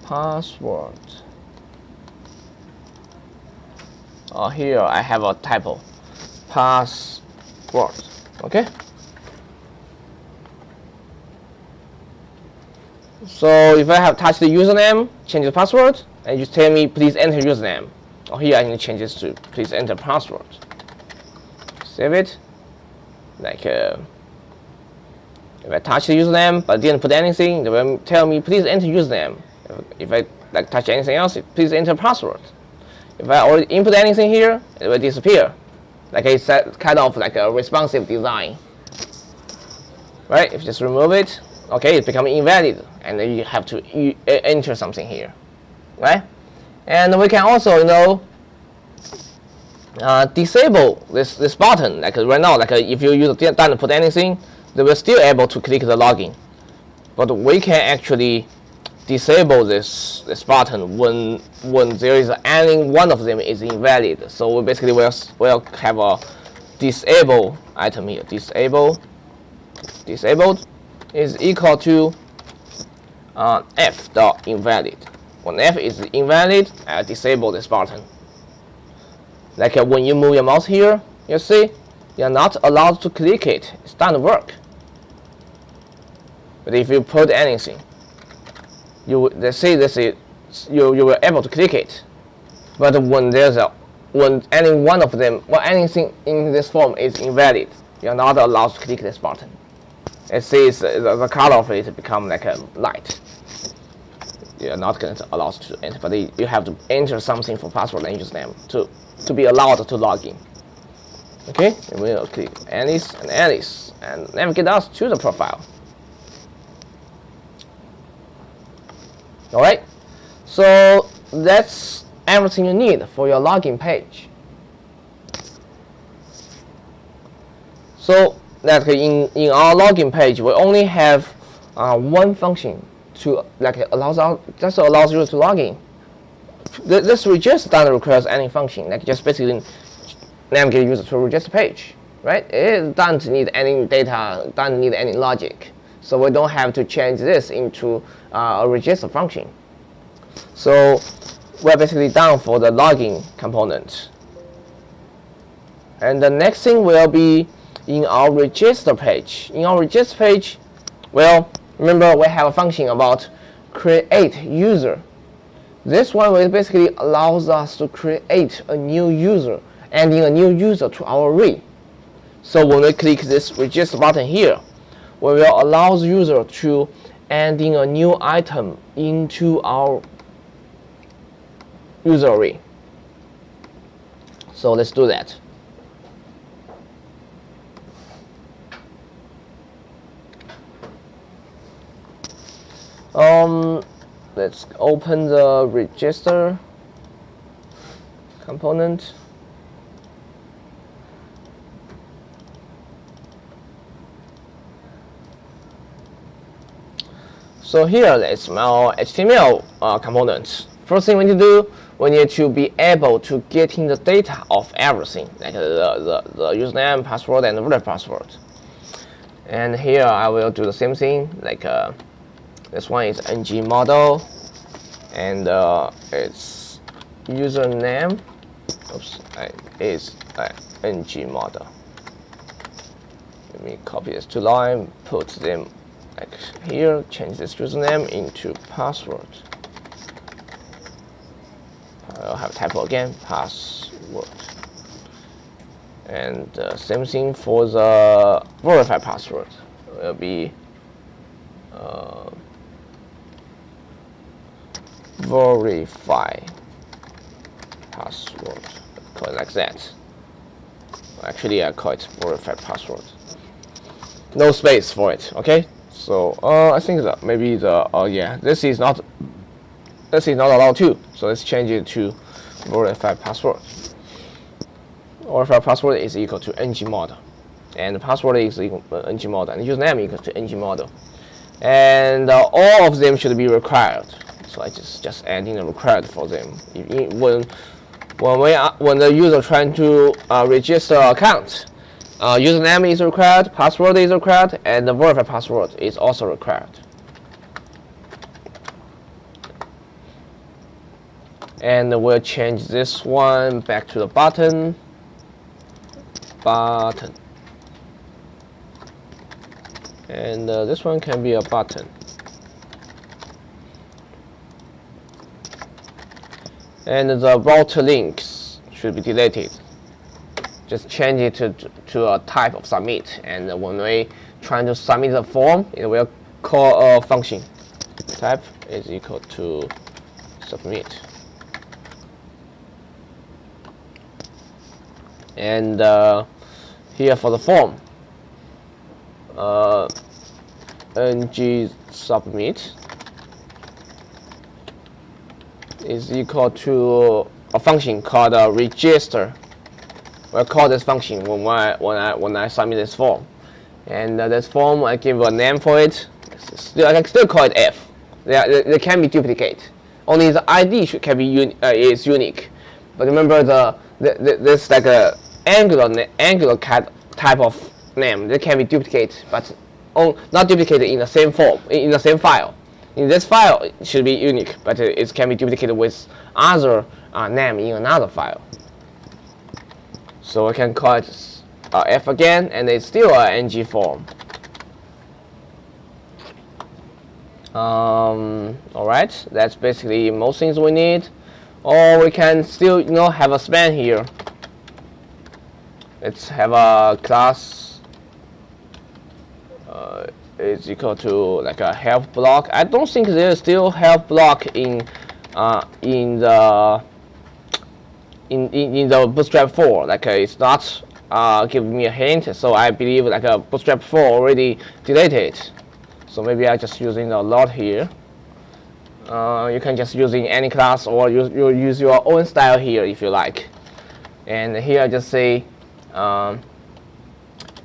Password. Here I have a typo. Password. Okay. So if I have touched the username, change the password, and you tell me please enter username. Here I can change this to please enter password. Save it. Like if I touch the username but didn't put anything, they will tell me please enter username. If I like touch anything else, please enter password. If I already input anything here, it will disappear. Like it's kind of like a responsive design. Right? If you just remove it, okay, it's becoming invalid, and then you have to enter something here, right? And we can also, you know, disable this button. Like right now, like if you use done put anything, they will still able to click the login. But we can actually disable this button when there is any one of them is invalid. So we basically will have a disable item here. Disabled is equal to f.invalid. When f is invalid, I disable this button. Like when you move your mouse here, you see you're not allowed to click it. It doesn't work. But if you put anything, you will able to click it. But when any one of them, anything in this form is invalid, you're not allowed to click this button. It says the color of it become like a light. You're not going to allow to enter, but you have to enter something for password and username to be allowed to log in. Okay, and we'll click Alice and navigate us to the profile. Alright, so that's everything you need for your login page. So that in our login page, we only have one function to allows you to log in. This register doesn't require any function, like just basically navigate user to a register page, right? It doesn't need any data, doesn't need any logic, so we don't have to change this into a register function. So we're basically done for the login component. And the next thing will be in our register page. In our register page, well, Remember, we have a function about create user. This one will basically allows us to create a new user, adding a new user to our array. So when we click this register button here, we will allow the user to adding a new item into our user array. So let's do that. Let's open the register component. So here it's my HTML component. First thing we need to do, we need to be able to get in the data of everything, like the username, password, and the password. And here I will do the same thing, like this one is ng model, and its username. Oops, is ng model. Let me copy this to line, put them like here, change this username into password. I'll have typo again, password. And same thing for the verified password. Will be verify password. Call it like that. Actually, I call it verified password. No space for it. Okay. So I think that maybe the yeah, this is not allowed to. So let's change it to verified password. Verified password is equal to ng model, and the password is equal to ng model, and username equal to ng model, and all of them should be required. So I just adding the required for them. When the user trying to register account, username is required, password is required, and the verified password is also required. And we'll change this one back to the button. And this one can be a button. And the route links should be deleted. Just change it to a type of submit, and when we trying to submit the form, it will call a function. Type is equal to submit. And here for the form, ng submit is equal to a function called register. We'll call this function when I submit this form, and this form I give a name for it. I can still call it f. They can be duplicate. Only the ID can be is unique. But remember this like a angular type of name. They can be duplicated, but not duplicated in the same form, in the same file. In this file, it should be unique, but it can be duplicated with other name in another file. So I can call it f again, and it's still an ng form. Alright, that's basically most things we need. Or we can still, have a span here. Let's have a class is equal to like a help block. I don't think there's still help block in the Bootstrap 4. Like it's not giving me a hint, so I believe like a Bootstrap 4 already deleted. So maybe I'm just using the lot here. You can just using any class, or you use your own style here if you like. And here I just say,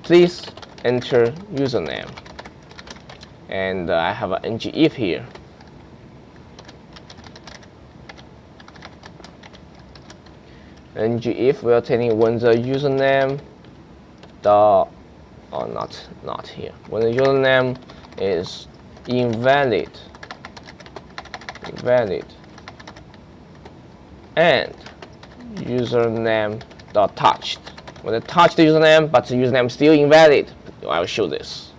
please enter username. And I have an ng if here. Ng if we are telling when the username not here. When the username is invalid, and username dot touched. When I touch the username, but the username is still invalid, I will show this.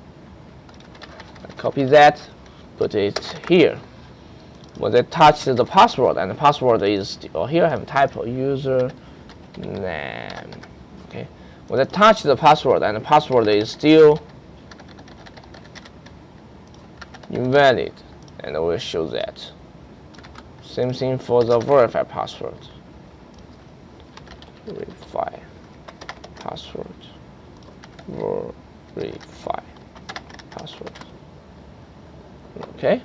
Like Copy that, put it here. When they touch the password, and the password is here, I have type user name. Okay. When they touch the password, and the password is still invalid, and I will show that. Same thing for the verify password. Verify password. Verify password. Okay.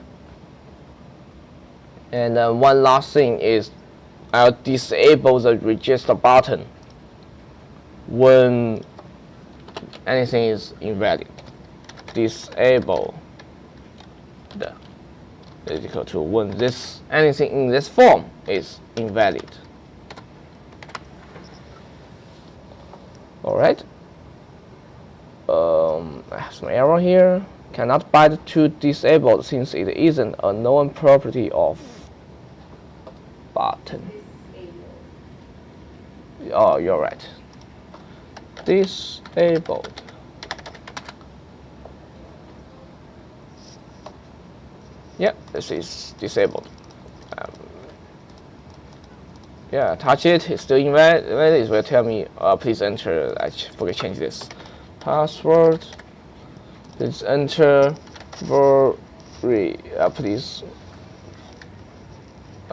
And one last thing is I'll disable the register button when anything is invalid. Disable the is equal to when anything in this form is invalid. Alright. I have some error here. Cannot bind to disabled since it isn't a known property of button. Oh, you're right. Disabled. Yeah, this is disabled. Yeah, touch it. It's still invalid. It will tell me, please enter. I forget to change this password. Please enter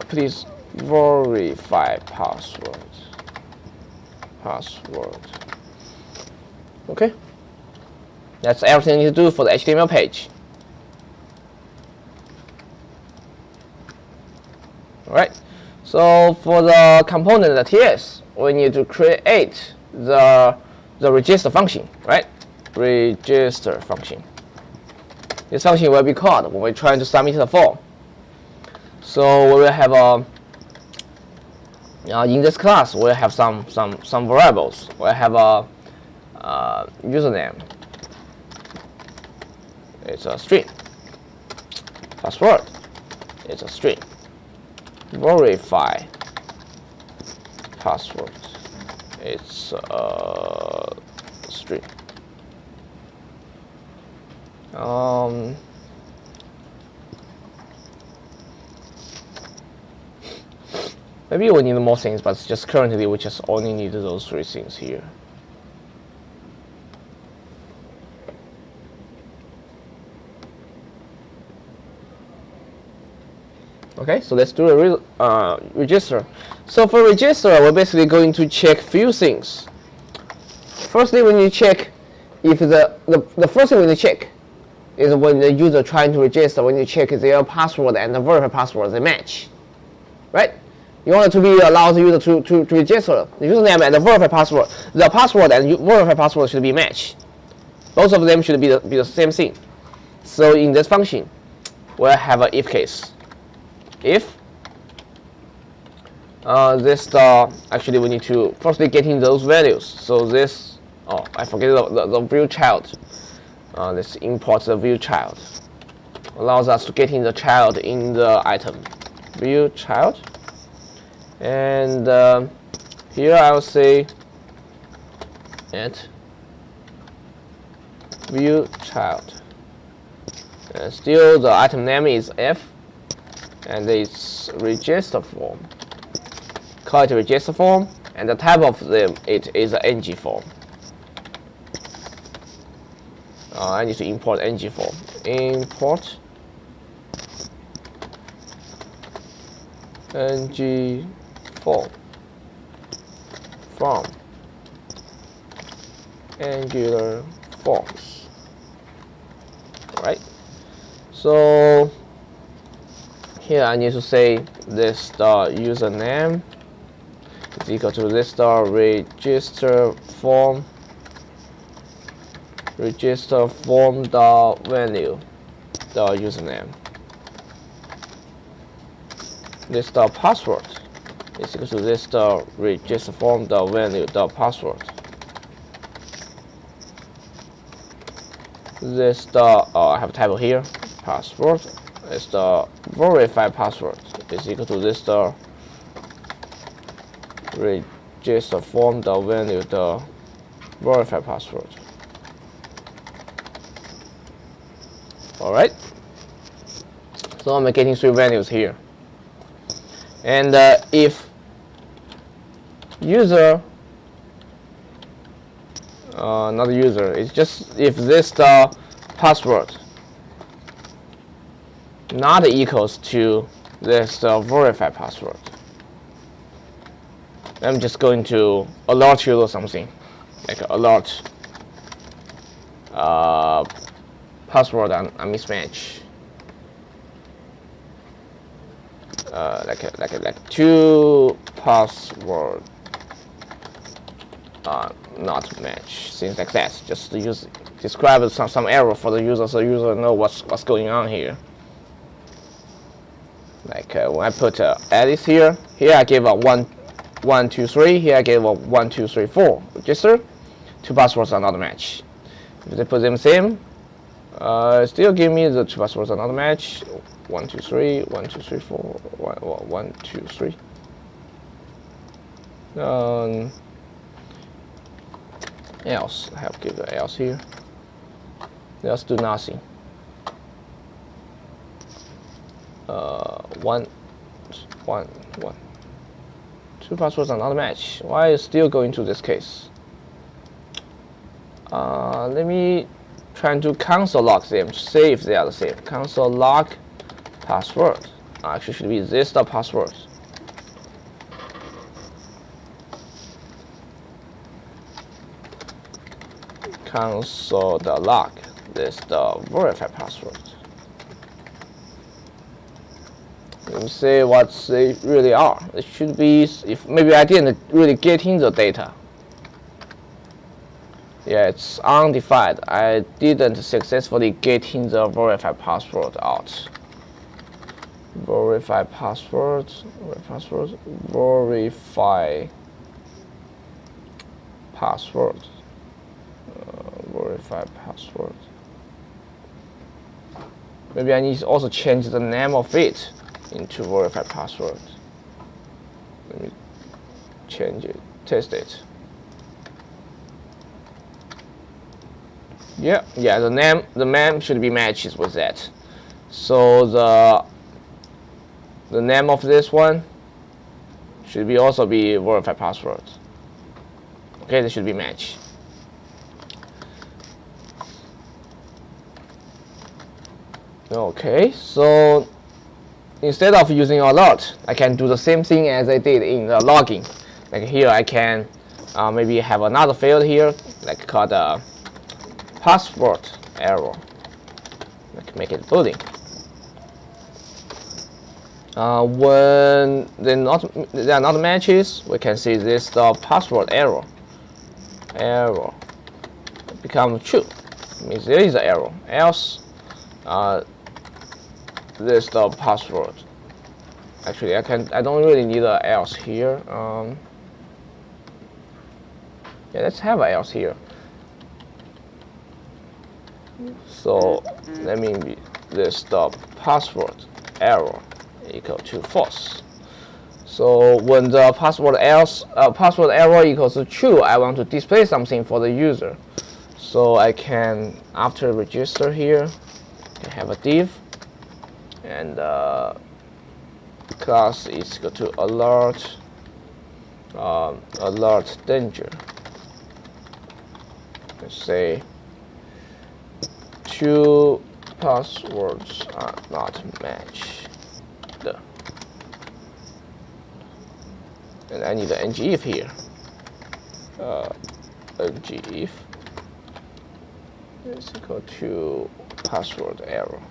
please verify password. Okay, that's everything you need to do for the HTML page. Alright, so for the component, the TS, we need to create the register function, right? Register function. This function will be called when we're trying to submit the form. So we will have in this class we'll have some variables. We'll have a username. It's a string. Password. It's a string. Verify password. It's a string. Maybe we need more things, but just currently we just only need those 3 things here. Okay, so let's do a register. So for register, we're basically going to check few things. Firstly, we need to check if the first thing we need to check is when the user trying to register, we need to check their password and the verify password they match, right? In order to be allowed the user to register, the username and the verify password, the password and verify password should be matched. Both of them should be the same thing. So in this function, we'll have an if case. If this actually we need to firstly getting those values. So this, oh, I forget the view child. Let's import the view child. Allows us to getting the child in the item. View child. And here I will say at view child. And still the item name is F, and it's register form. Call it register form, and the type of them it is an ng form. I need to import ng form. Import ng form from Angular forms. Right. So here I need to say this username is equal to this register form the value the username. This password is equal to this register form the value the password. This I have a typo here. Password is the verify password is equal to this register form the value the verify password. All right. So I'm getting 3 values here. And if user, not user, it's just if this password not equals to this verified password, I'm just going to alert you or something, like alert password and a mismatch. Like 2 password not match, things like that. Just to describe some error for the user, so the user know what's going on here. Like when I put Alice here I gave a 1 1 2 3. Here I gave a 1 2 3 4 register. 2 passwords are not a match. If they put them same, still give me the 2 passwords are not a match. 1 2 3 1 2 3 4 1 2 3. Else I have given else here. Let's do nothing. 1 1 1. 2 passwords are not a match. Why is still going to this case? Let me try to console log them to see if they are the same. Console log password. Actually, should be this the password. Console the log. This the verified password. Let me see what they really are. It should be, if maybe I didn't really get in the data. Yeah, it's undefined. I didn't successfully get in the verified password out. Verify password, verify password, verify password. Maybe I need to also change the name of it into verified password. Let me change it, test it. Yeah, the name should be matches with that. So the name of this one should be also be verified password. Okay, they should be matched. Okay, so instead of using alert, I can do the same thing as I did in the logging. Like here, I can maybe have another field here, like called password error. Like make it boolean. When they are not matches, we can see this the password error. Error becomes true. It means there is an error. Else, this the password. Actually, I don't really need an else here. Yeah, let's have an else here. So let me be this the password error equal to false. So when the password error equals to true, I want to display something for the user. So I can, after register here, I have a div, and class is equal to alert, alert danger. Let's say 2 passwords are not matched. And I need an ngIf here. ngIf is equal to password error.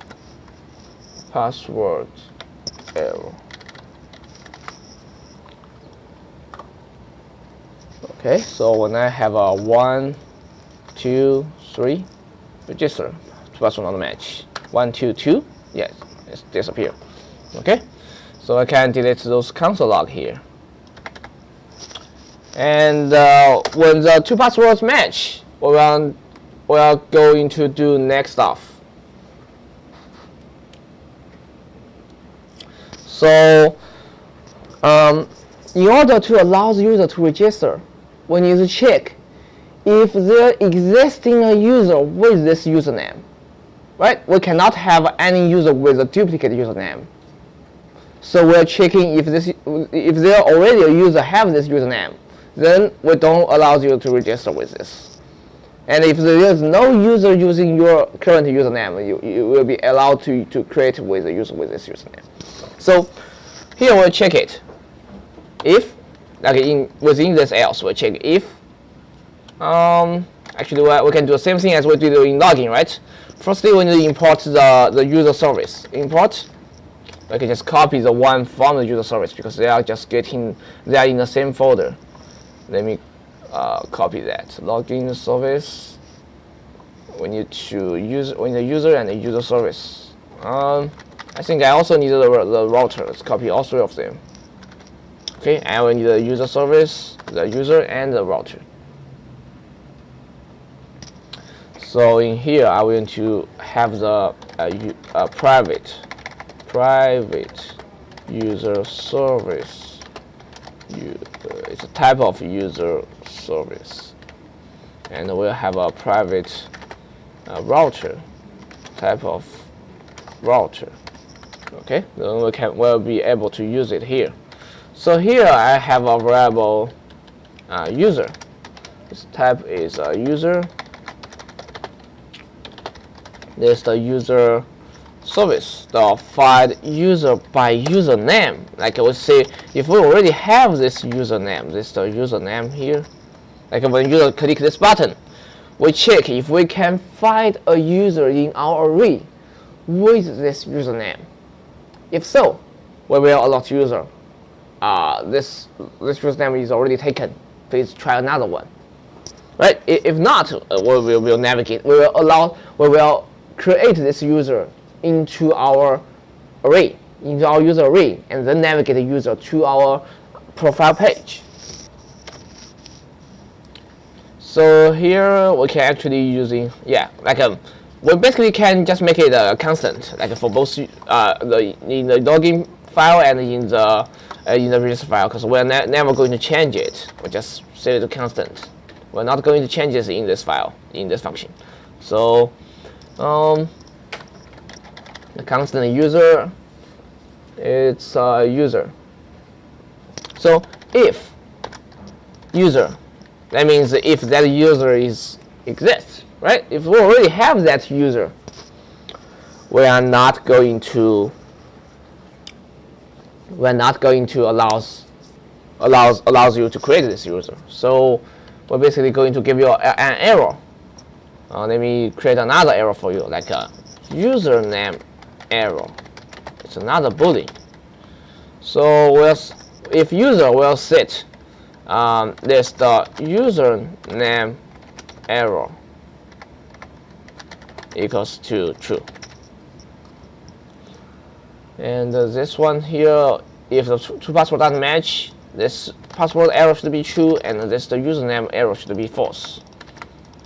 Password error. Okay, so when I have a 1 2 3 register, 2 password not match. 1 2 2, yes, it's disappear. Okay, so I can delete those console log here. And when the 2 passwords match, we are going to do next stuff. So in order to allow the user to register, we need to check if there existing a user with this username. right? We cannot have any user with a duplicate username. So we're checking if there already a user have this username, then we don't allow you to register with this. And if there is no user using your current username, you will be allowed to create with a user with this username. So here we'll check it. If, like within this else, we'll check if. Actually, we can do the same thing as we did in login, right? Firstly, we need to import the user service. Import. We can just copy the one from the user service because they are in the same folder. Let me copy that. Login service. We need the user and the user service. I think I also need the router. Let's copy all three of them. Okay, and we need the user service, the user, and the router. So in here, I want to have the private user service. It's a type of user service, and we'll have a private router type of router. Okay, then we'll be able to use it here. So here I have a variable user. This type is a user. There's the user service, the find user by username. Like I would say, if we already have this username, this is the username here. Like when user click this button, we check if we can find a user in our array with this username. If so, we will alert user. This username is already taken. Please try another one. Right? If not, we will navigate. We will create this user into our array, into our user array, and then navigate the user to our profile page. So here we can actually using we basically can just make it a constant, like for both in the login file and in the register file, because we're never going to change it. We just set it to constant. We're not going to change this in this file, in this function. So the constant user, it's user. So if user, that means if that user exists, right? If we already have that user, we are not going to allows you to create this user. So we're basically going to give you an error. Let me create another error for you, like a username error. It's another boolean. So if user will set there's the username error equals to true. And this one here, if the two password doesn't match, this password error should be true, and the username error should be false.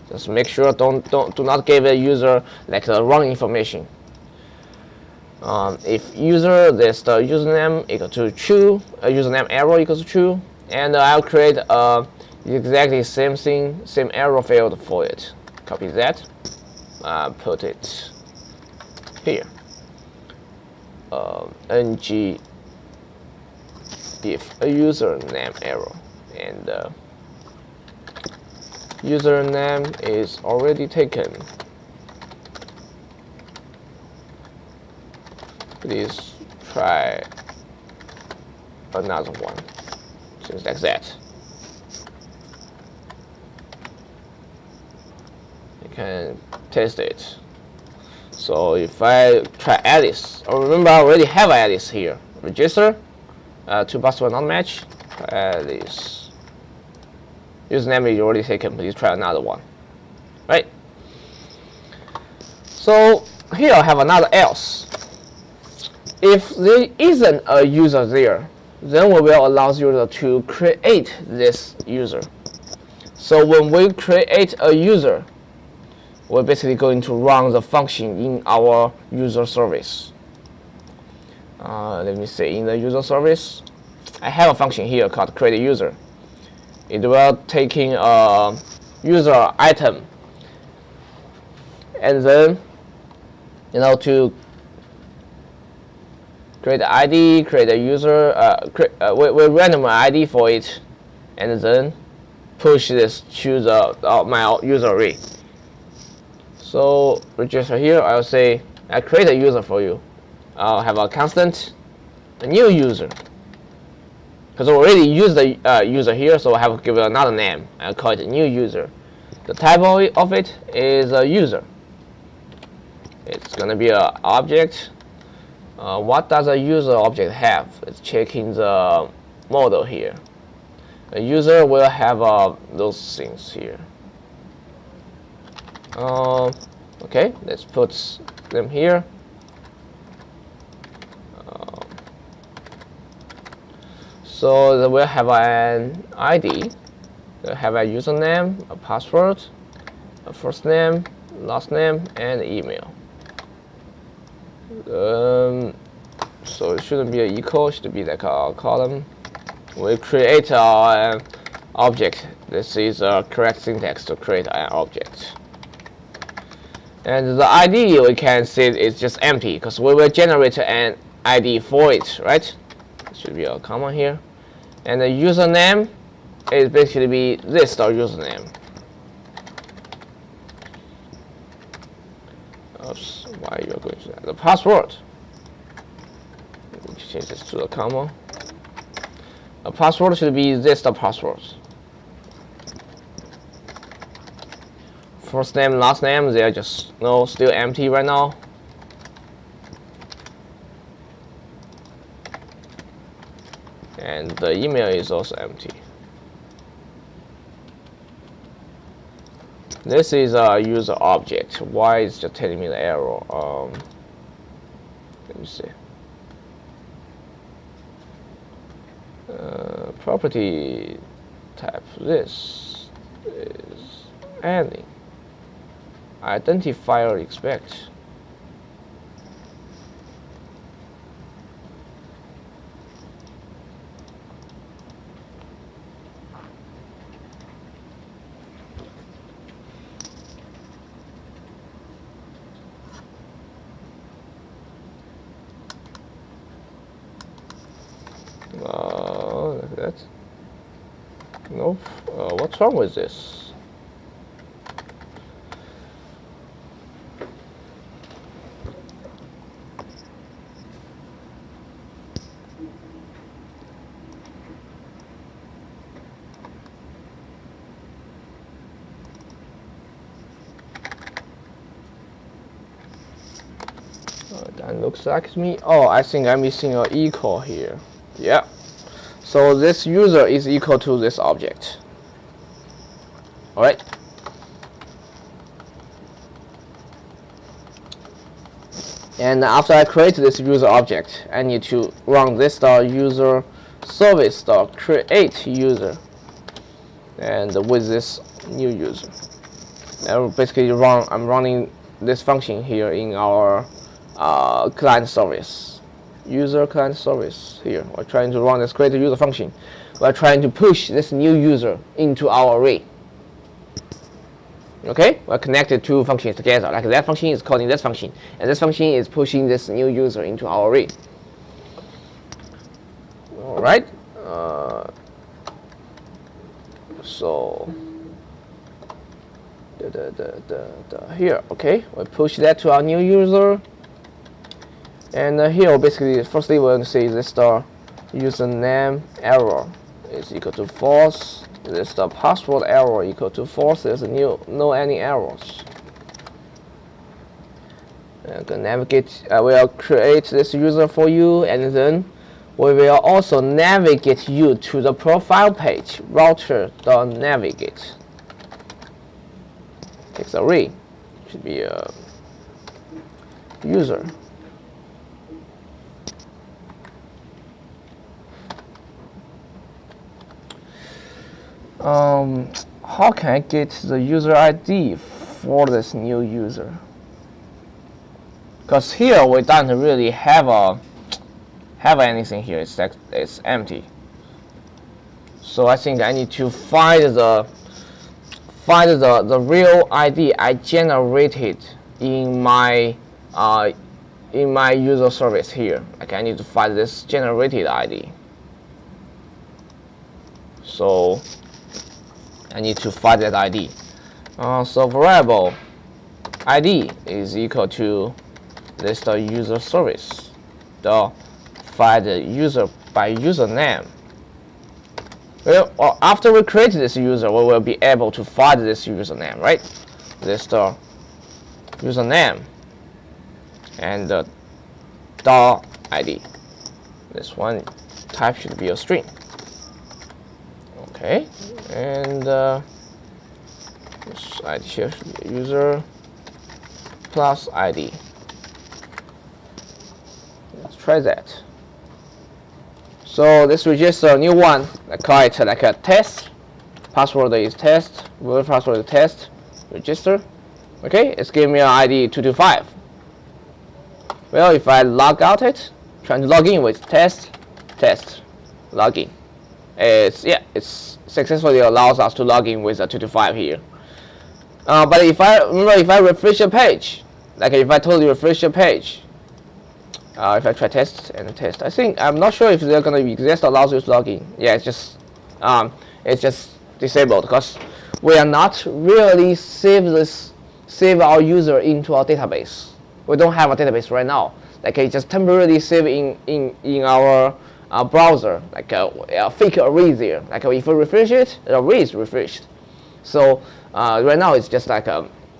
Just make sure do not give a user like the wrong information. If user, there's the username equal to true, username error equals to true, and I'll create exactly same thing, same error field for it. Copy that, put it here. Ng if a username error, and username is already taken. Please try another one. Just like that. You can test it. So if I try Alice, remember I already have Alice here. Register, two password not match. Alice. Username is already taken. Please try another one. Right. So here I have another else. If there isn't a user there, then we will allow user to create this user. So when we create a user, we're basically going to run the function in our user service. Let me see, in the user service, I have a function here called create a user. It will taking a user item, and then to create an ID, create a user, we random an ID for it, and then push this to the my user array. So register here, I'll say I create a user for you. I'll have a constant, a new user. Because I already used the user here, so I have to give it another name. I'll call it a new user. The type of it is a user. It's gonna be an object. What does a user object have? It's checking the model here. A user will have those things here. Okay, let's put them here. So we'll have an ID. We'll have a username, a password, a first name, last name, and email. So it shouldn't be an equal, it should be like a column. We create an object. This is a correct syntax to create an object. And the ID, we can see it's just empty because we will generate an ID for it, right? It should be a comma here. And the username is basically be this username. Oops, why you're going to that? The password. Change this to a comma. A password should be this password. First name, last name, they are just still empty right now. And the email is also empty. This is a user object. Why is it just telling me the error? Let me see. Property type. This is any identifier expect. Look at that. Nope. What's wrong with this? That looks like me. Oh, I think I'm missing an equal here. Yeah. So this user is equal to this object. Alright. And after I create this user object, I need to run this user service create user, and with this new user. And basically I'm running this function here in our client service. User client service here. We're trying to run this create user function. We're trying to push this new user into our array. Okay, we're connected two functions together. Like that function is calling this function, and this function is pushing this new user into our array. All right. So here, okay, we push that to our new user. And here, basically, firstly, we're going to say this username error is equal to false. This password error equal to false. There's no any errors. And the navigate. We'll create this user for you, and then we will also navigate you to the profile page. Router.navigate. Takes array. Should be a user. How can I get the user ID for this new user? Because here we don't really have anything here. It's empty. So I think I need to find the real ID I generated in my in my user service here. Like I need to find this generated ID. So I need to find that ID. So variable ID is equal to this the user service. The find the user by username. Well, after we create this user, we will be able to find this username, right? This the username and the $ID. This one type should be a string. Okay, and this ID here should be a user plus ID. Let's try that. So let's register a new one. I call it like a test. Password is test. Word password is test. Register. Okay, it's giving me an ID 225. Well, if I log out it, trying to log in with test, login. It's successfully allows us to log in with a 225 here. But if I refresh the page, like if I totally refresh the page, if I try test and test, I'm not sure if they're gonna exist allows you to log in. Yeah, it's just disabled because we are not really save our user into our database. We don't have a database right now. Like it just temporarily save in our browser, like a fake array there. Like if we refresh it, the array is refreshed. So right now it's just like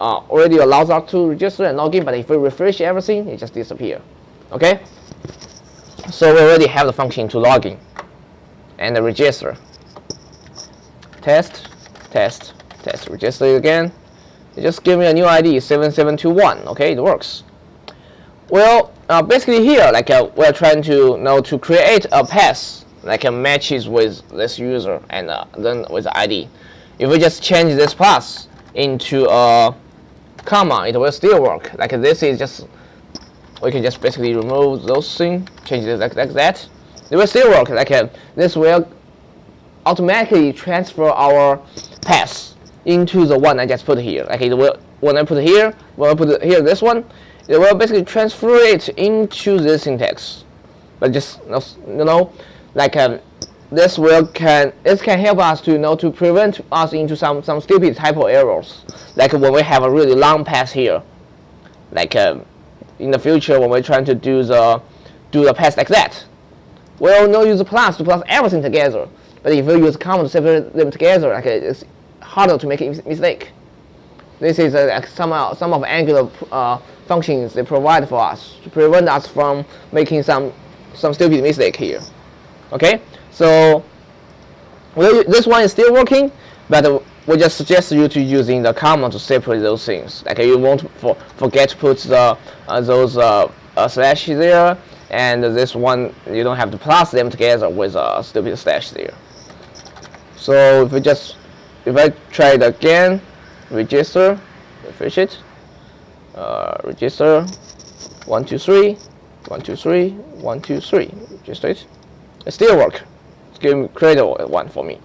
already allows us to register and log in, but if we refresh everything, it just disappears. Okay, so we already have the function to log in and the register. Test, register it again. It just give me a new ID 7721. Okay, it works. Well, basically here, like we're trying to create a path like matches with this user and then with the ID. If we just change this path into a comma, it will still work. Like this is just. We can just basically remove those things, change it like that. It will still work. Like this will automatically transfer our path into the one I just put here. Like it will, when I put here, this one, it will basically transfer it into this syntax. But just like this can help us to prevent us into some stupid typo errors. Like when we have a really long path here, like. In the future, when we're trying to do the path like that, we'll not use the plus to plus everything together. But if we use comma to separate them together, like it's harder to make a mistake. This is like some of Angular functions they provide for us to prevent us from making some stupid mistake here. Okay, so this one is still working, but we just suggest you to using the comma to separate those things. Like you won't forget to put those slash there, and this one you don't have to plus them together with a stupid slash there. So if I try it again, register, refresh it, register 123, 123, 123, register it. It still works. It's create one for me.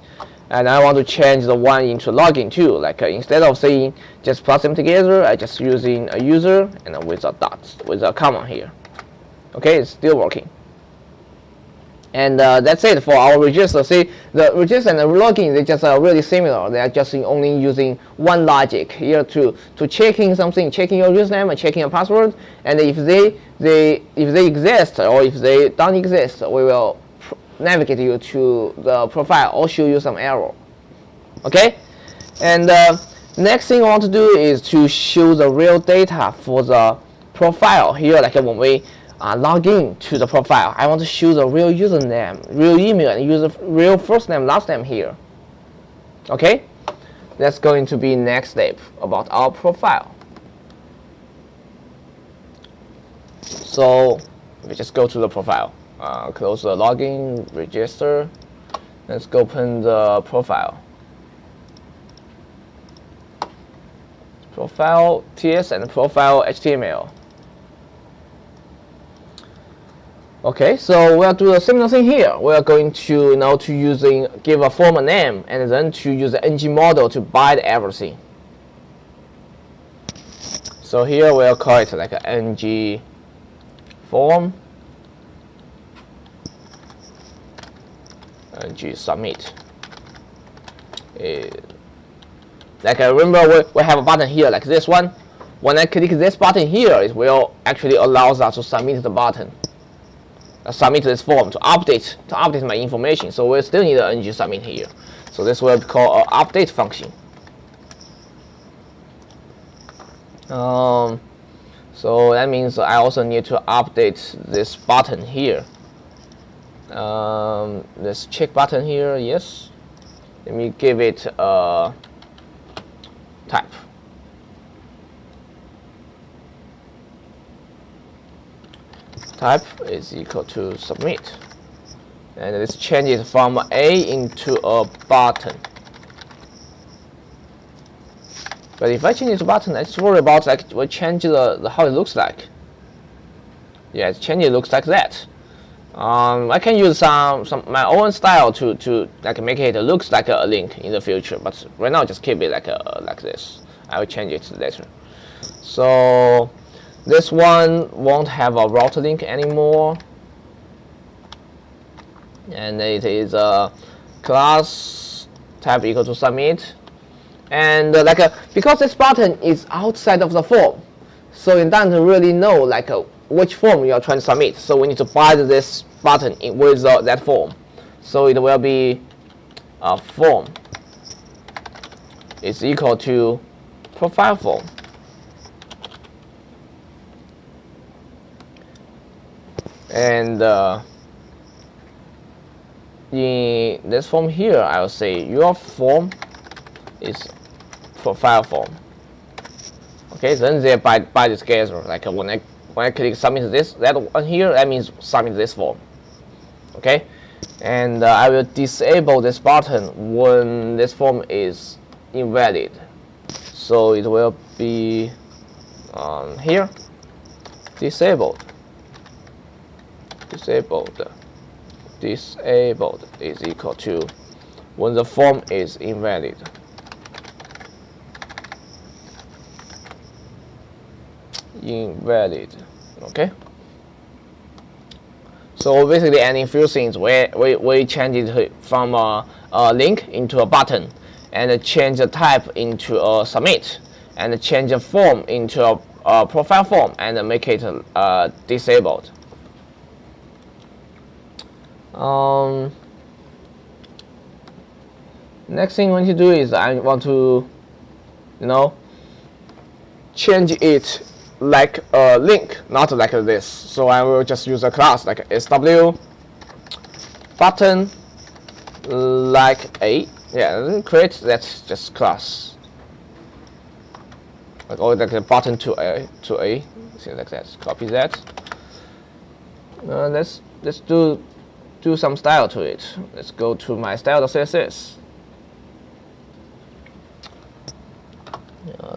And I want to change the one into login too. Like instead of saying just plus them together, I just using a user and with a dot, with a comma here. Okay, it's still working. And that's it for our register. See, the register and the login, they just are really similar. They are just only using one logic here to checking something, checking your username and checking your password. And if they exist or if they don't exist, we will navigate you to the profile or show you some error. Okay, and next thing I want to do is to show the real data for the profile here. Like when we log in to the profile, I want to show the real username, real email, and real first name, last name here. Okay, that's going to be next step about our profile. So we just go to the profile. Close the login, register. Let's go open the profile. Profile TS and profile HTML. Okay, so we'll do a similar thing here. We are going to give a form a name and then to use the ng model to bind everything. So here we'll call it like a ng form, ng submit. Like remember we have a button here like this one. When I click this button here, it will actually allows us to submit the button, submit this form to update my information. So we still need an ng submit here. So this will be called an update function. So that means I also need to update this button here. This check button here, yes. Let me give it a type. Type is equal to submit, and this changes from A into a button. But if I change this button, I just worry about like we change the how it looks like. Yeah, it changes looks like that. I can use some my own style to like make it looks like a link in the future, but right now just keep it like this. I will change it later. So this one won't have a route link anymore, and it is a class type equal to submit. And because this button is outside of the form, so it doesn't really know which form you are trying to submit. So we need to bind this button with that form. So it will be form is equal to profile form. And in this form here, I will say your form is profile form. Okay, then they by together. Like when I click submit that one here, that means submit this form. Okay, and I will disable this button when this form is invalid. So it will be here disabled. Disabled is equal to when the form is invalid. Invalid. Okay. So basically, adding few things. We change it from a link into a button, and change the type into a submit, and change the form into a profile form, and make it disabled. Next thing I want to do is I want to, change it like a link, not like this. So I will just use a class like SW button like A. Yeah, then create that just class. Or like a button to A, something like that. Copy that. Let's do some style to it. Let's go to my style.css.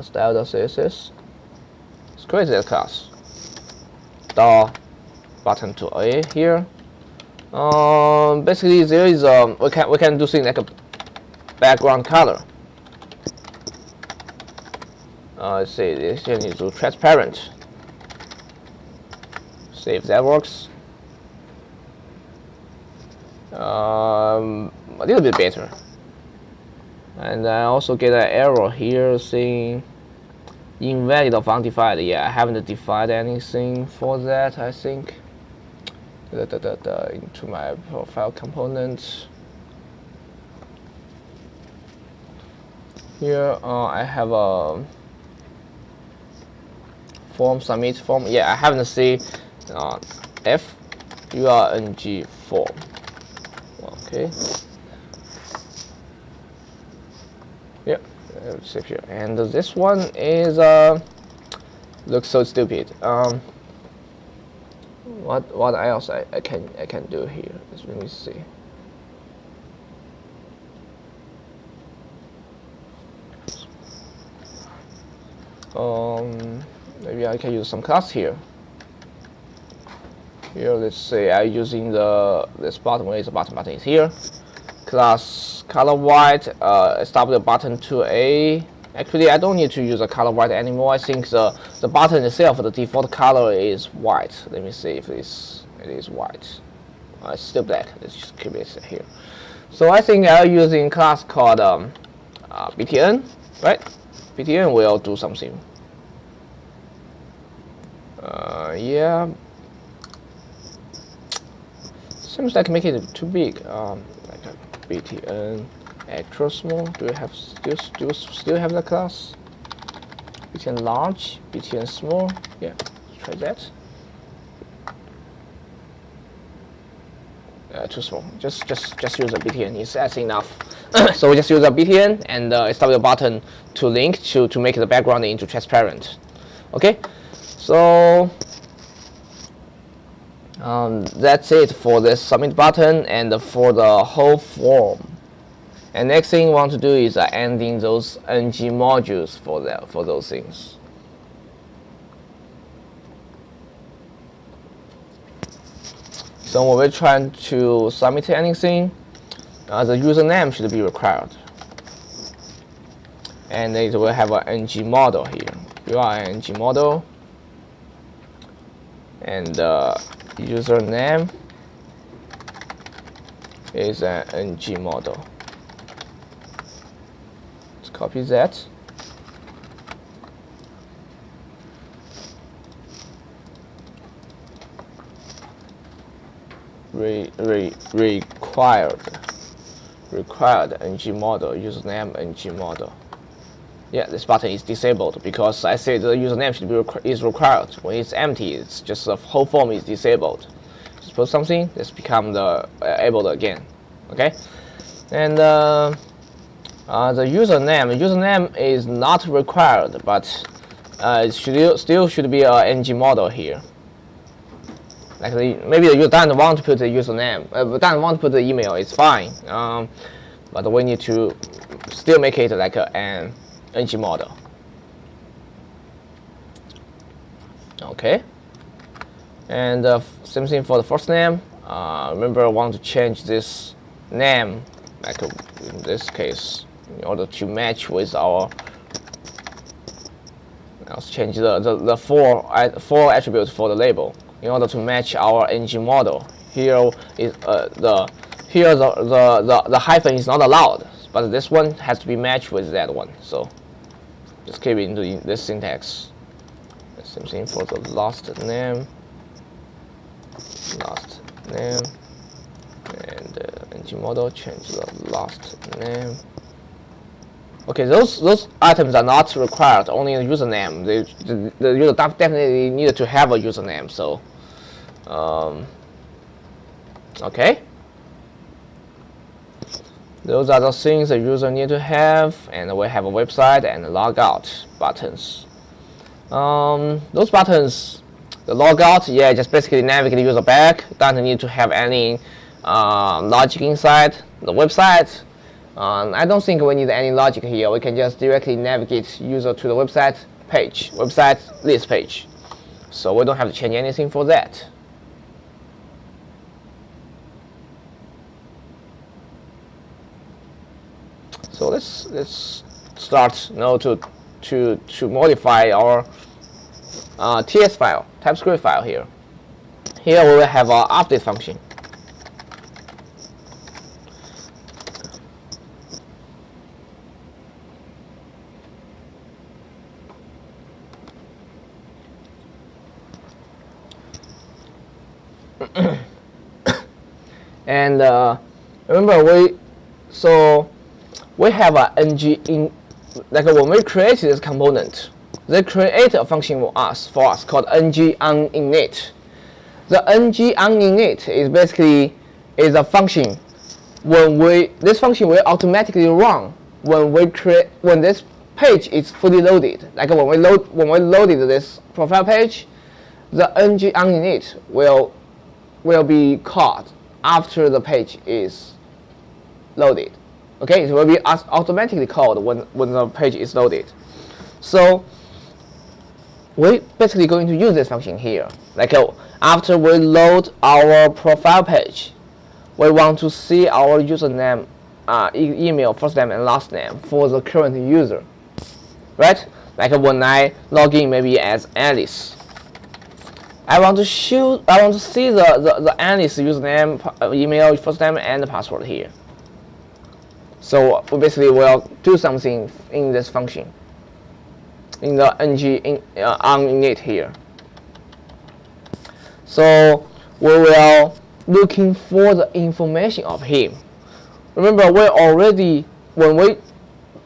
Style.css. Let's create that class. Button to A here. Basically, there is we can do things like a background color. Let's see, this here needs to transparent. See if that works. A little bit better. And I also get an error here saying invalid of undefined. Yeah, I haven't defined anything for that, I think. Into my profile component. Here I have a form submit form. Yeah, I haven't seen F URNG form. Okay. Yeah, save here. And this one is looks so stupid. What else I can do here? Let me see. Maybe I can use some class here. Here, let's say I'm using this button. Where is the button? Button is here. Class color white. Stop the button to A. Actually, I don't need to use a color white anymore. I think the button itself, the default color is white. Let me see if it is white. It's still black. Let's just keep it here. So I think I'll using class called btn, right? Btn will do something. Yeah. Seems like make it too big. Like a btn extra small. Do you have still have the class? Btn large, btn small. Yeah, let's try that. Too small. Just use a btn. That's enough. So we just use a btn and establish a button to link to make the background into transparent. Okay. So that's it for this submit button and for the whole form. And next thing we want to do is ending those ng modules for those things. So when we're trying to submit anything, the username should be required, and it will have an ng model here. ng model, and username is an ng model. Let's copy that. Required ng model, username ng model. Yeah, this button is disabled because I said the username should be is required. When it's empty, it's just the whole form is disabled. Just put something, let's become the able again. Okay, and the username is not required, but it still should be a ng model here. Like maybe you don't want to put the username, don't want to put the email. It's fine, but we need to still make it like an ng model. Okay, and same thing for the first name. Remember, I want to change this name, like in this case, in order to match with our. Let's change the four attributes for the label in order to match our ng model. Here is the hyphen is not allowed, but this one has to be matched with that one. So just keep it into this syntax. Same thing for the last name, and ng model, change the last name. Okay, those items are not required, only the username. The user definitely needed to have a username. So, okay, those are the things the user need to have, and we have a website and logout buttons. Those buttons, the logout, yeah, just basically navigate the user back. Doesn't need to have any logic inside the website. I don't think we need any logic here. We can just directly navigate user to the website list page. So we don't have to change anything for that. So let's start now to modify our TS file, TypeScript file here. Here we will have our update function. And remember, we have a ng in, like when we create this component, they create a function for us called ng uninit. The ng uninit is basically a function this function will automatically run when this page is fully loaded. Like when we loaded this profile page, the ng uninit will be called after the page is loaded. Okay, it will be automatically called when the page is loaded. So we're basically going to use this function here. Like after we load our profile page, we want to see our username, email, first name and last name for the current user. right? Like when I log in maybe as Alice, I want to see the Alice username, email, first name, and the password here. So we basically will do something in this function, in the on init here. So we will looking for the information of him. Remember, we already, when we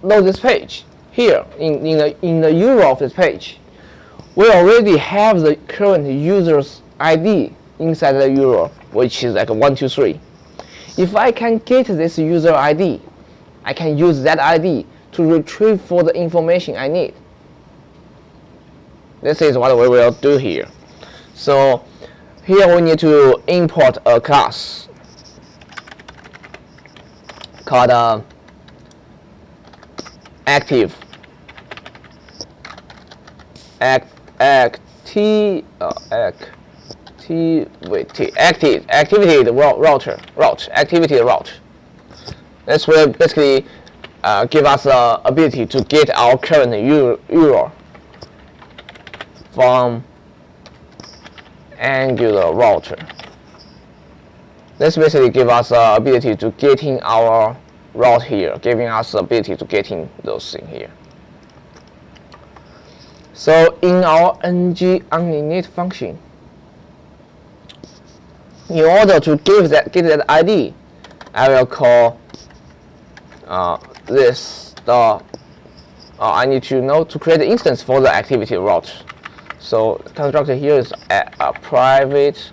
load this page here in the URL of this page, we already have the current user's ID inside the URL, which is like 123. If I can get this user ID, I can use that ID to retrieve for the information I need. This is what we will do here. So here we need to import a class called activity route. This will basically give us the ability to get our current URL from Angular router. This basically gives us the ability to getting our route here, giving us the ability to getting those things here. So in our ng onInit function, in order to get that ID, I will call this the I need to know to create an instance for the activity route. So constructor here is a private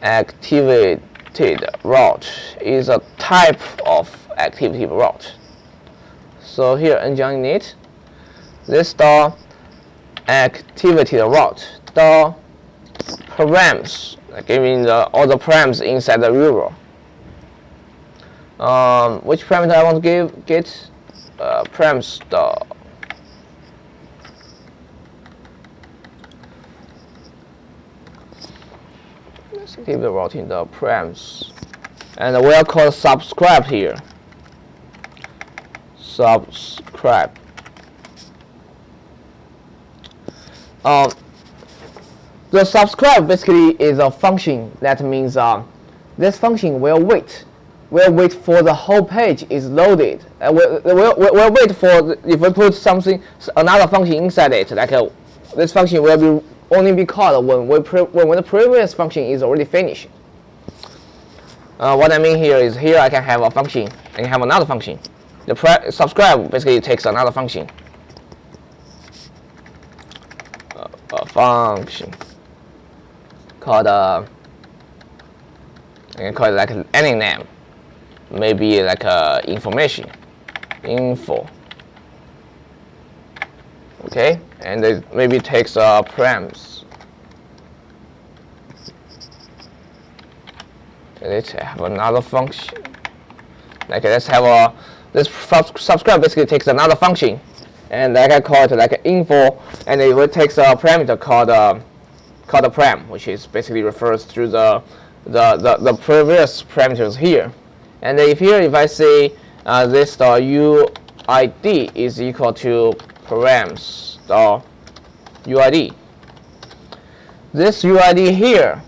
activated route is a type of activity route. So here ng onInit, this the activity route, the params, giving all the params inside the URL. Which parameter I want to get params the let's give the route in the params, and we'll call subscribe here. Subscribe. The subscribe basically is a function that means this function will wait for the whole page is loaded. We'll wait for if we put another function inside it, like this function will only be called when the previous function is already finished. What I mean here is here I can have a function, I can have another function. The subscribe basically takes another function. A function called I can call it like any name, maybe like information, info. Okay, and it maybe takes params. Let's have another function. Like let's have this subscribe basically takes another function, and like I call it like info, and it will take a parameter called a param, which is basically refers to the previous parameters here. And if I say this UID is equal to params UID, this UID here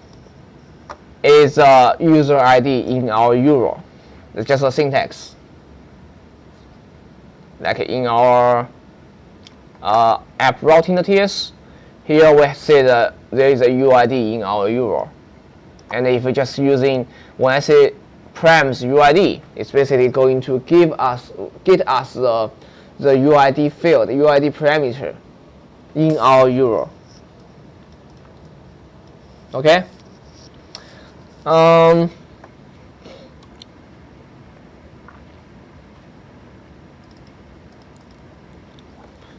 is user ID in our URL. It's just a syntax. Like in our app routing TS, here we say that there is a UID in our URL. And if we're just using, when I say params UID, it's basically going to get us the UID field, the UID parameter in our URL. Okay?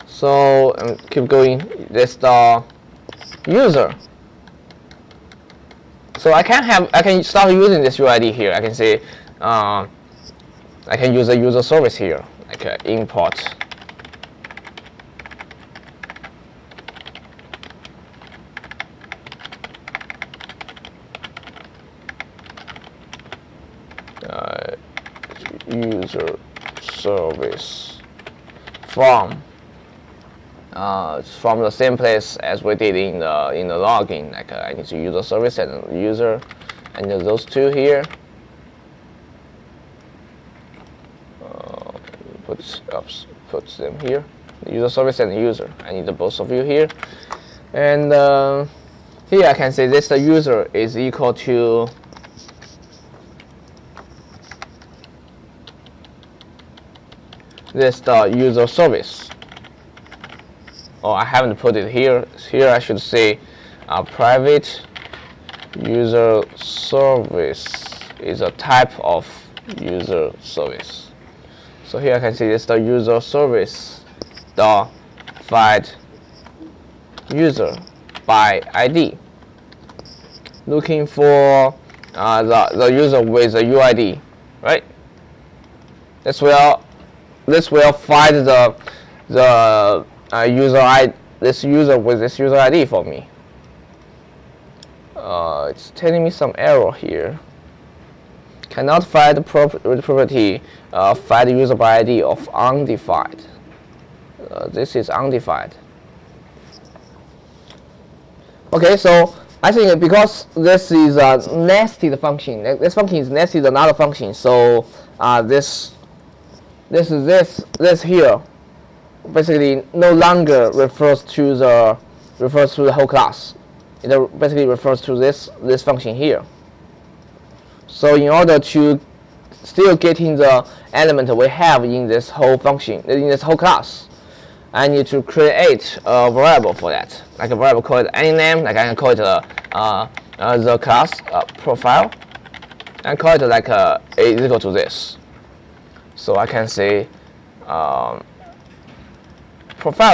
So keep going. This the user. So I can start using this UID here. I can say I can use a user service here, like import user service from the same place as we did in the login. Like I need to user service and user, and those two here. Put them here. User service and user. I need both of you here, and here I can say this the user is equal to this the user service. Oh, I haven't put it here. Here I should say private user service is a type of user service. So here I can see this the user service the find user by ID. Looking for the user with the UID, right? This will find the this user with this user ID for me. It's telling me some error here. Cannot find property find user by ID of undefined. This is undefined. Okay, so I think because this is a nested function, this function is nested another function. So this here basically no longer refers to the whole class. It basically refers to this function here. So in order to still getting the element we have in this whole function, in this whole class, I need to create a variable for that, like a variable called any name. Like I can call it the class profile, and call it like a is equal to this. So I can say profile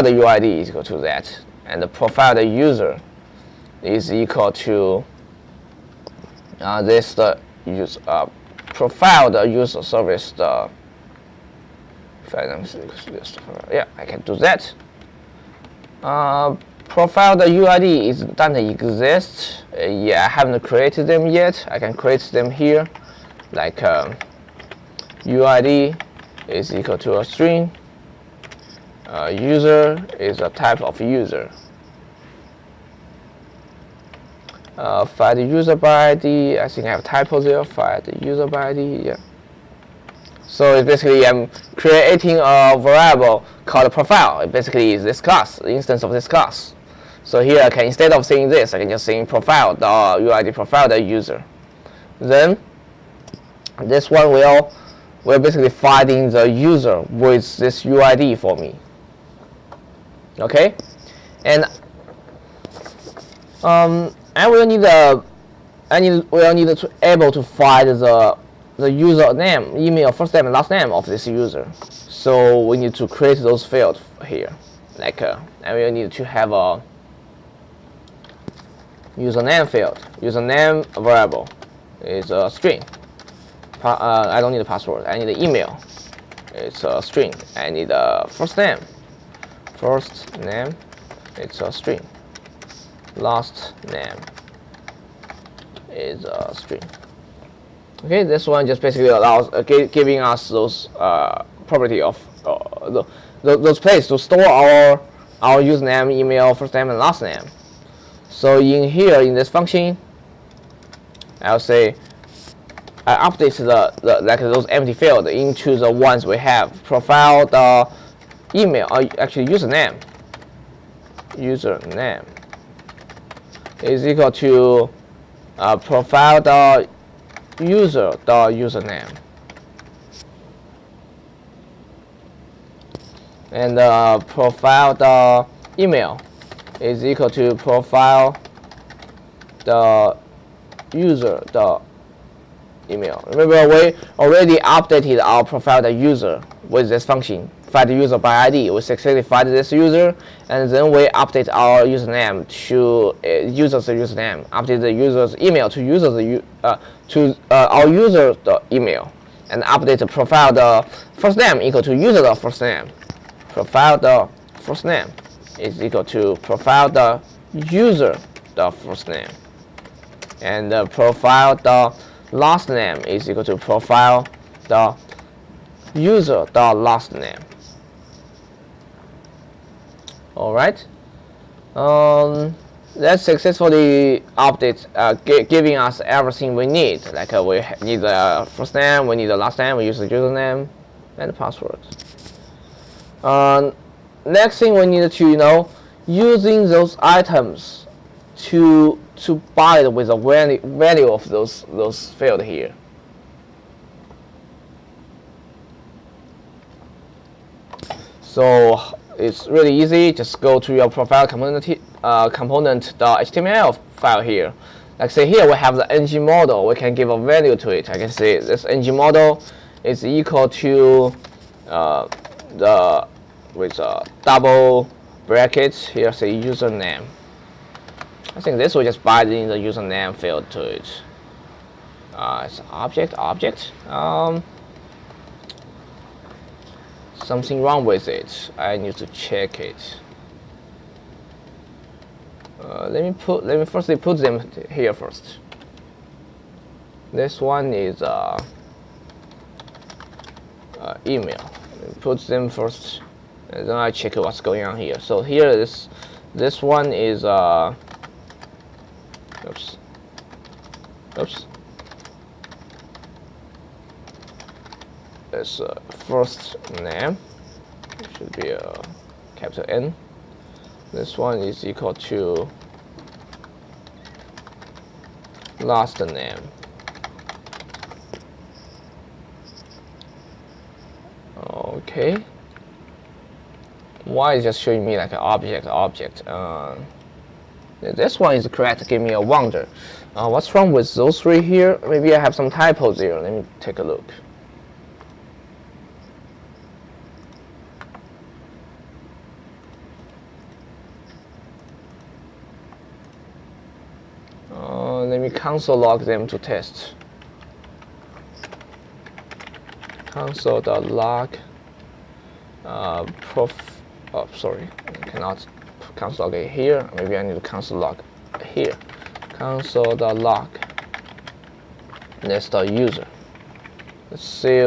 the UID is equal to that, and the profile the user is equal to this the use profile the user service the. Yeah, I can do that. Profile the UID is doesn't exist. Yeah, I haven't created them yet. I can create them here. Like UID is equal to a string. User is a type of user. Find the user by ID. I think I have a typo there. Find the user by ID. Yeah. So it's basically I'm creating a variable called profile. It basically is this class, the instance of this class. So here I can, instead of saying this, I can just say profile the UID profile the user. Then this one will basically finding the user with this UID for me. Okay, and I will need to able to find the user name, email, first name and last name of this user. So we need to create those fields here. Like I will need to have a username field. Username variable is a string. I don't need a password. I need an email. It's a string. I need a first name. First name. It's a string. Last name is a string. Okay, this one just basically allows giving us those property of those places to store our username, email, first name, and last name. So in here in this function, I'll say I update the like those empty fields into the ones we have. Profile the email, or actually username. Username is equal to profile the username, and profile the email is equal to profile the user the email. Remember, we already updated our profile the user with this function. Find the user by ID. We successfully find this user, and then we update our username to user's username. Update the user's email to our user's email, and update the profile the first name equal to user the first name. Profile the first name is equal to profile the user the first name, and profile the last name is equal to profile the user the last name. All right. Let's successfully update, giving us everything we need. Like we need the first name, we need the last name, we use the username and the password. Next thing we need to using those items to bind with the value of those field here. So it's really easy. Just go to your profile component.html file here. Like say here we have the ng model. We can give a value to it. I can say this ng model is equal to with a double brackets here. Say username. I think this will just bind in the username field to it. It's object. Something wrong with it. I need to check it. Let me firstly put them here first. This one is email. Put them first, and then I check what's going on here. So here this one is oops. This first name should be a capital N. This one is equal to last name. Okay. Why is just showing me like an object? This one is correct. Give me a wonder. What's wrong with those three here? Maybe I have some typos here. Let me take a look. Let me console log them to test. Console.log sorry, I cannot console log it here. Maybe I need to console log here. Console.log. That's the user. Let's see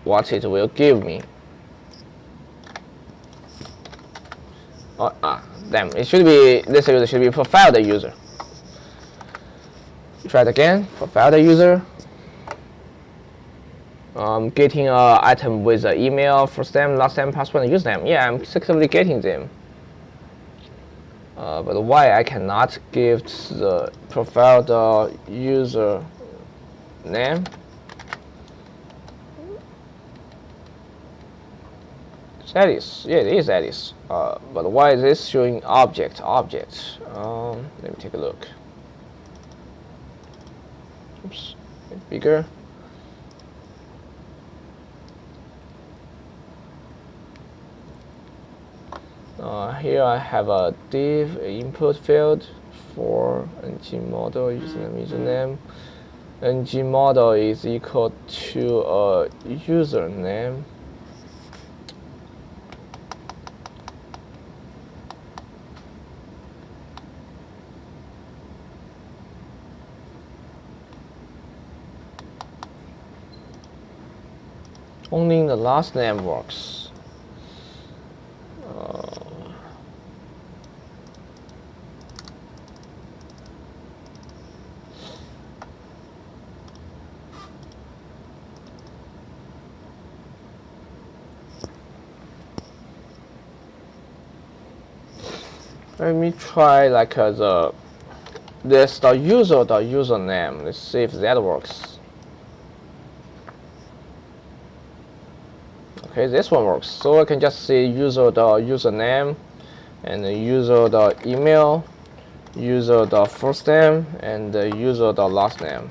what it will give me. Damn! It should be this user should be profile the user. Try it again. Profile the user. Getting an item with the email, first name, last name, password, and username. Yeah, I'm successfully getting them. But why I cannot give the profile the user name? Alice. Yeah, it is Alice. But why is this showing object? Let me take a look. Oops, bigger. Here I have a div input field for ng model username. ng model is equal to a username. Only the last name works. Let me try like the username. Let's see if that works. Okay, this one works. So I can just say username and email, first name, and last name.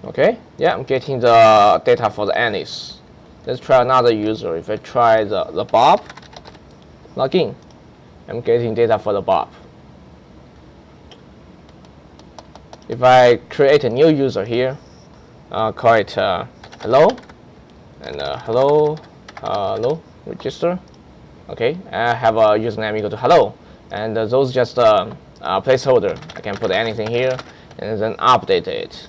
Okay, yeah, I'm getting the data for the Anis. Let's try another user. If I try the Bob, login, I'm getting data for the Bob. If I create a new user here, call it hello, and hello, register. Okay, I have a username equal to hello, and those just placeholder. I can put anything here and then update it.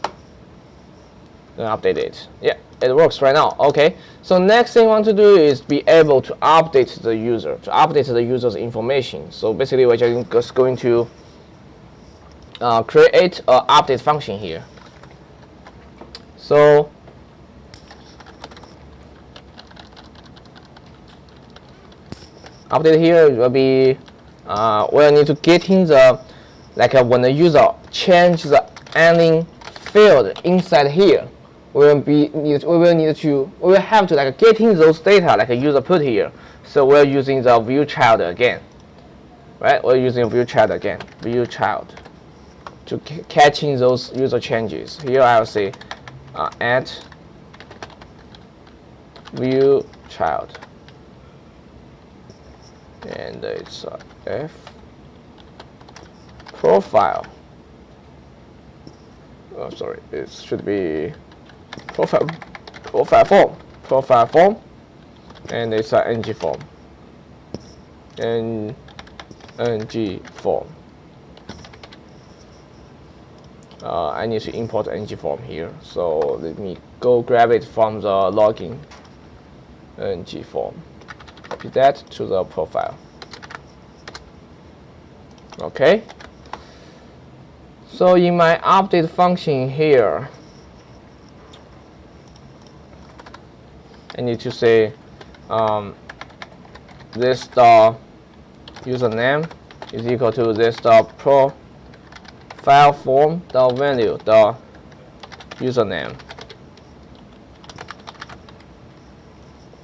Then update it. Yeah, it works right now. Okay. So next thing I want to do is be able to update the user, to update the user's information. So basically, we're just going to create an update function here. So update here will be we'll need to get in the when the user change the any field inside here, we will have to get in those data like a user put here. So we're using the view child again, right? We're using view child again, view child to catching those user changes. Here I'll say add view child, and it's f profile. Oh, sorry, it should be profile form, and it's an ng form, ng form. I need to import ng form here, so let me go grab it from the login ng form. Copy that to the profile. Okay. So in my update function here, I need to say this username is equal to this profile form value username,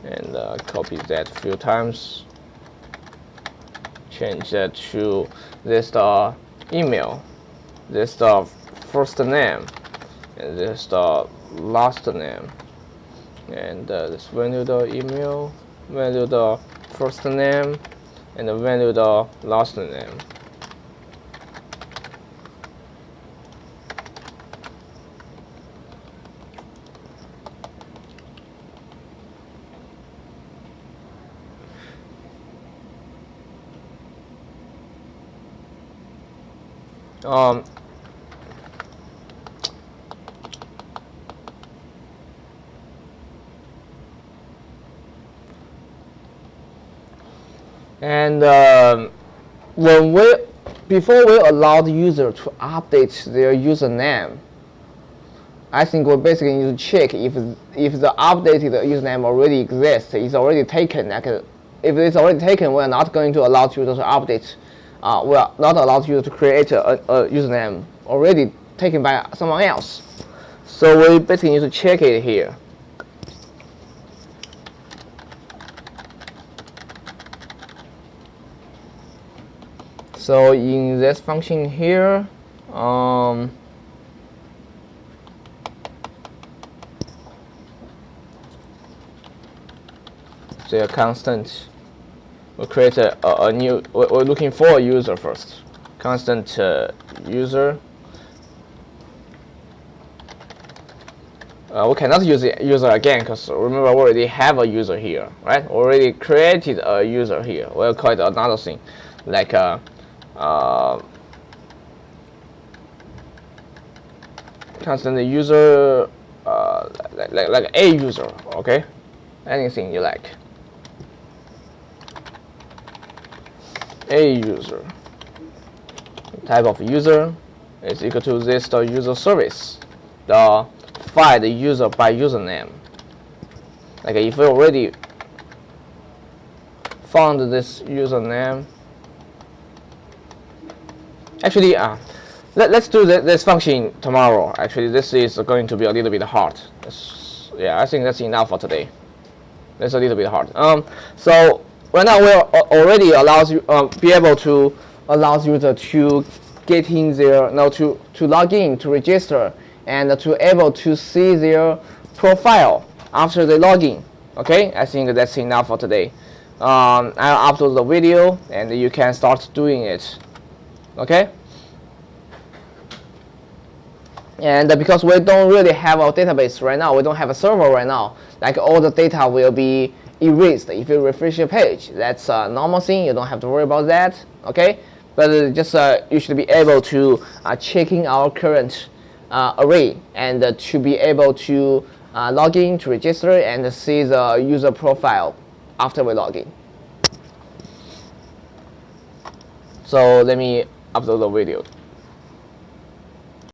and copy that a few times. Change that to this email, this first name, and this last name, and this value the email, value the first name, and the value the last name. And before we allow the user to update their username, I think we basically need to check if the updated username already exists, it's already taken. If it's already taken, we're not going to allow the user to update. We are not allowed you to create a username already taken by someone else. So we basically need to check it here. So in this function here, the constant. We'll create a new. We're looking for a user first. Constant user. We cannot use the user again because remember we already have a user here, right? We already created a user here. We'll call it another thing, like constant user, like a user, okay? Anything you like. A user. Type of user is equal to this user service. Find the user by username. Like if we already found this username, actually, let's do this function tomorrow. Actually, this is going to be a little bit hard. Yeah, I think that's enough for today. That's a little bit hard. So right now we already allows you be able to allows user to get in there now to log in, to register, and to able to see their profile after they log in. Okay, I think that's enough for today. I'll upload the video and you can start doing it. Okay. And because we don't really have a database right now, we don't have a server right now, like all the data will be erased if you refresh your page. That's a normal thing, you don't have to worry about that, okay? But just you should be able to checking our current array, and to be able to log in, to register, and see the user profile after we log in. So let me upload the video.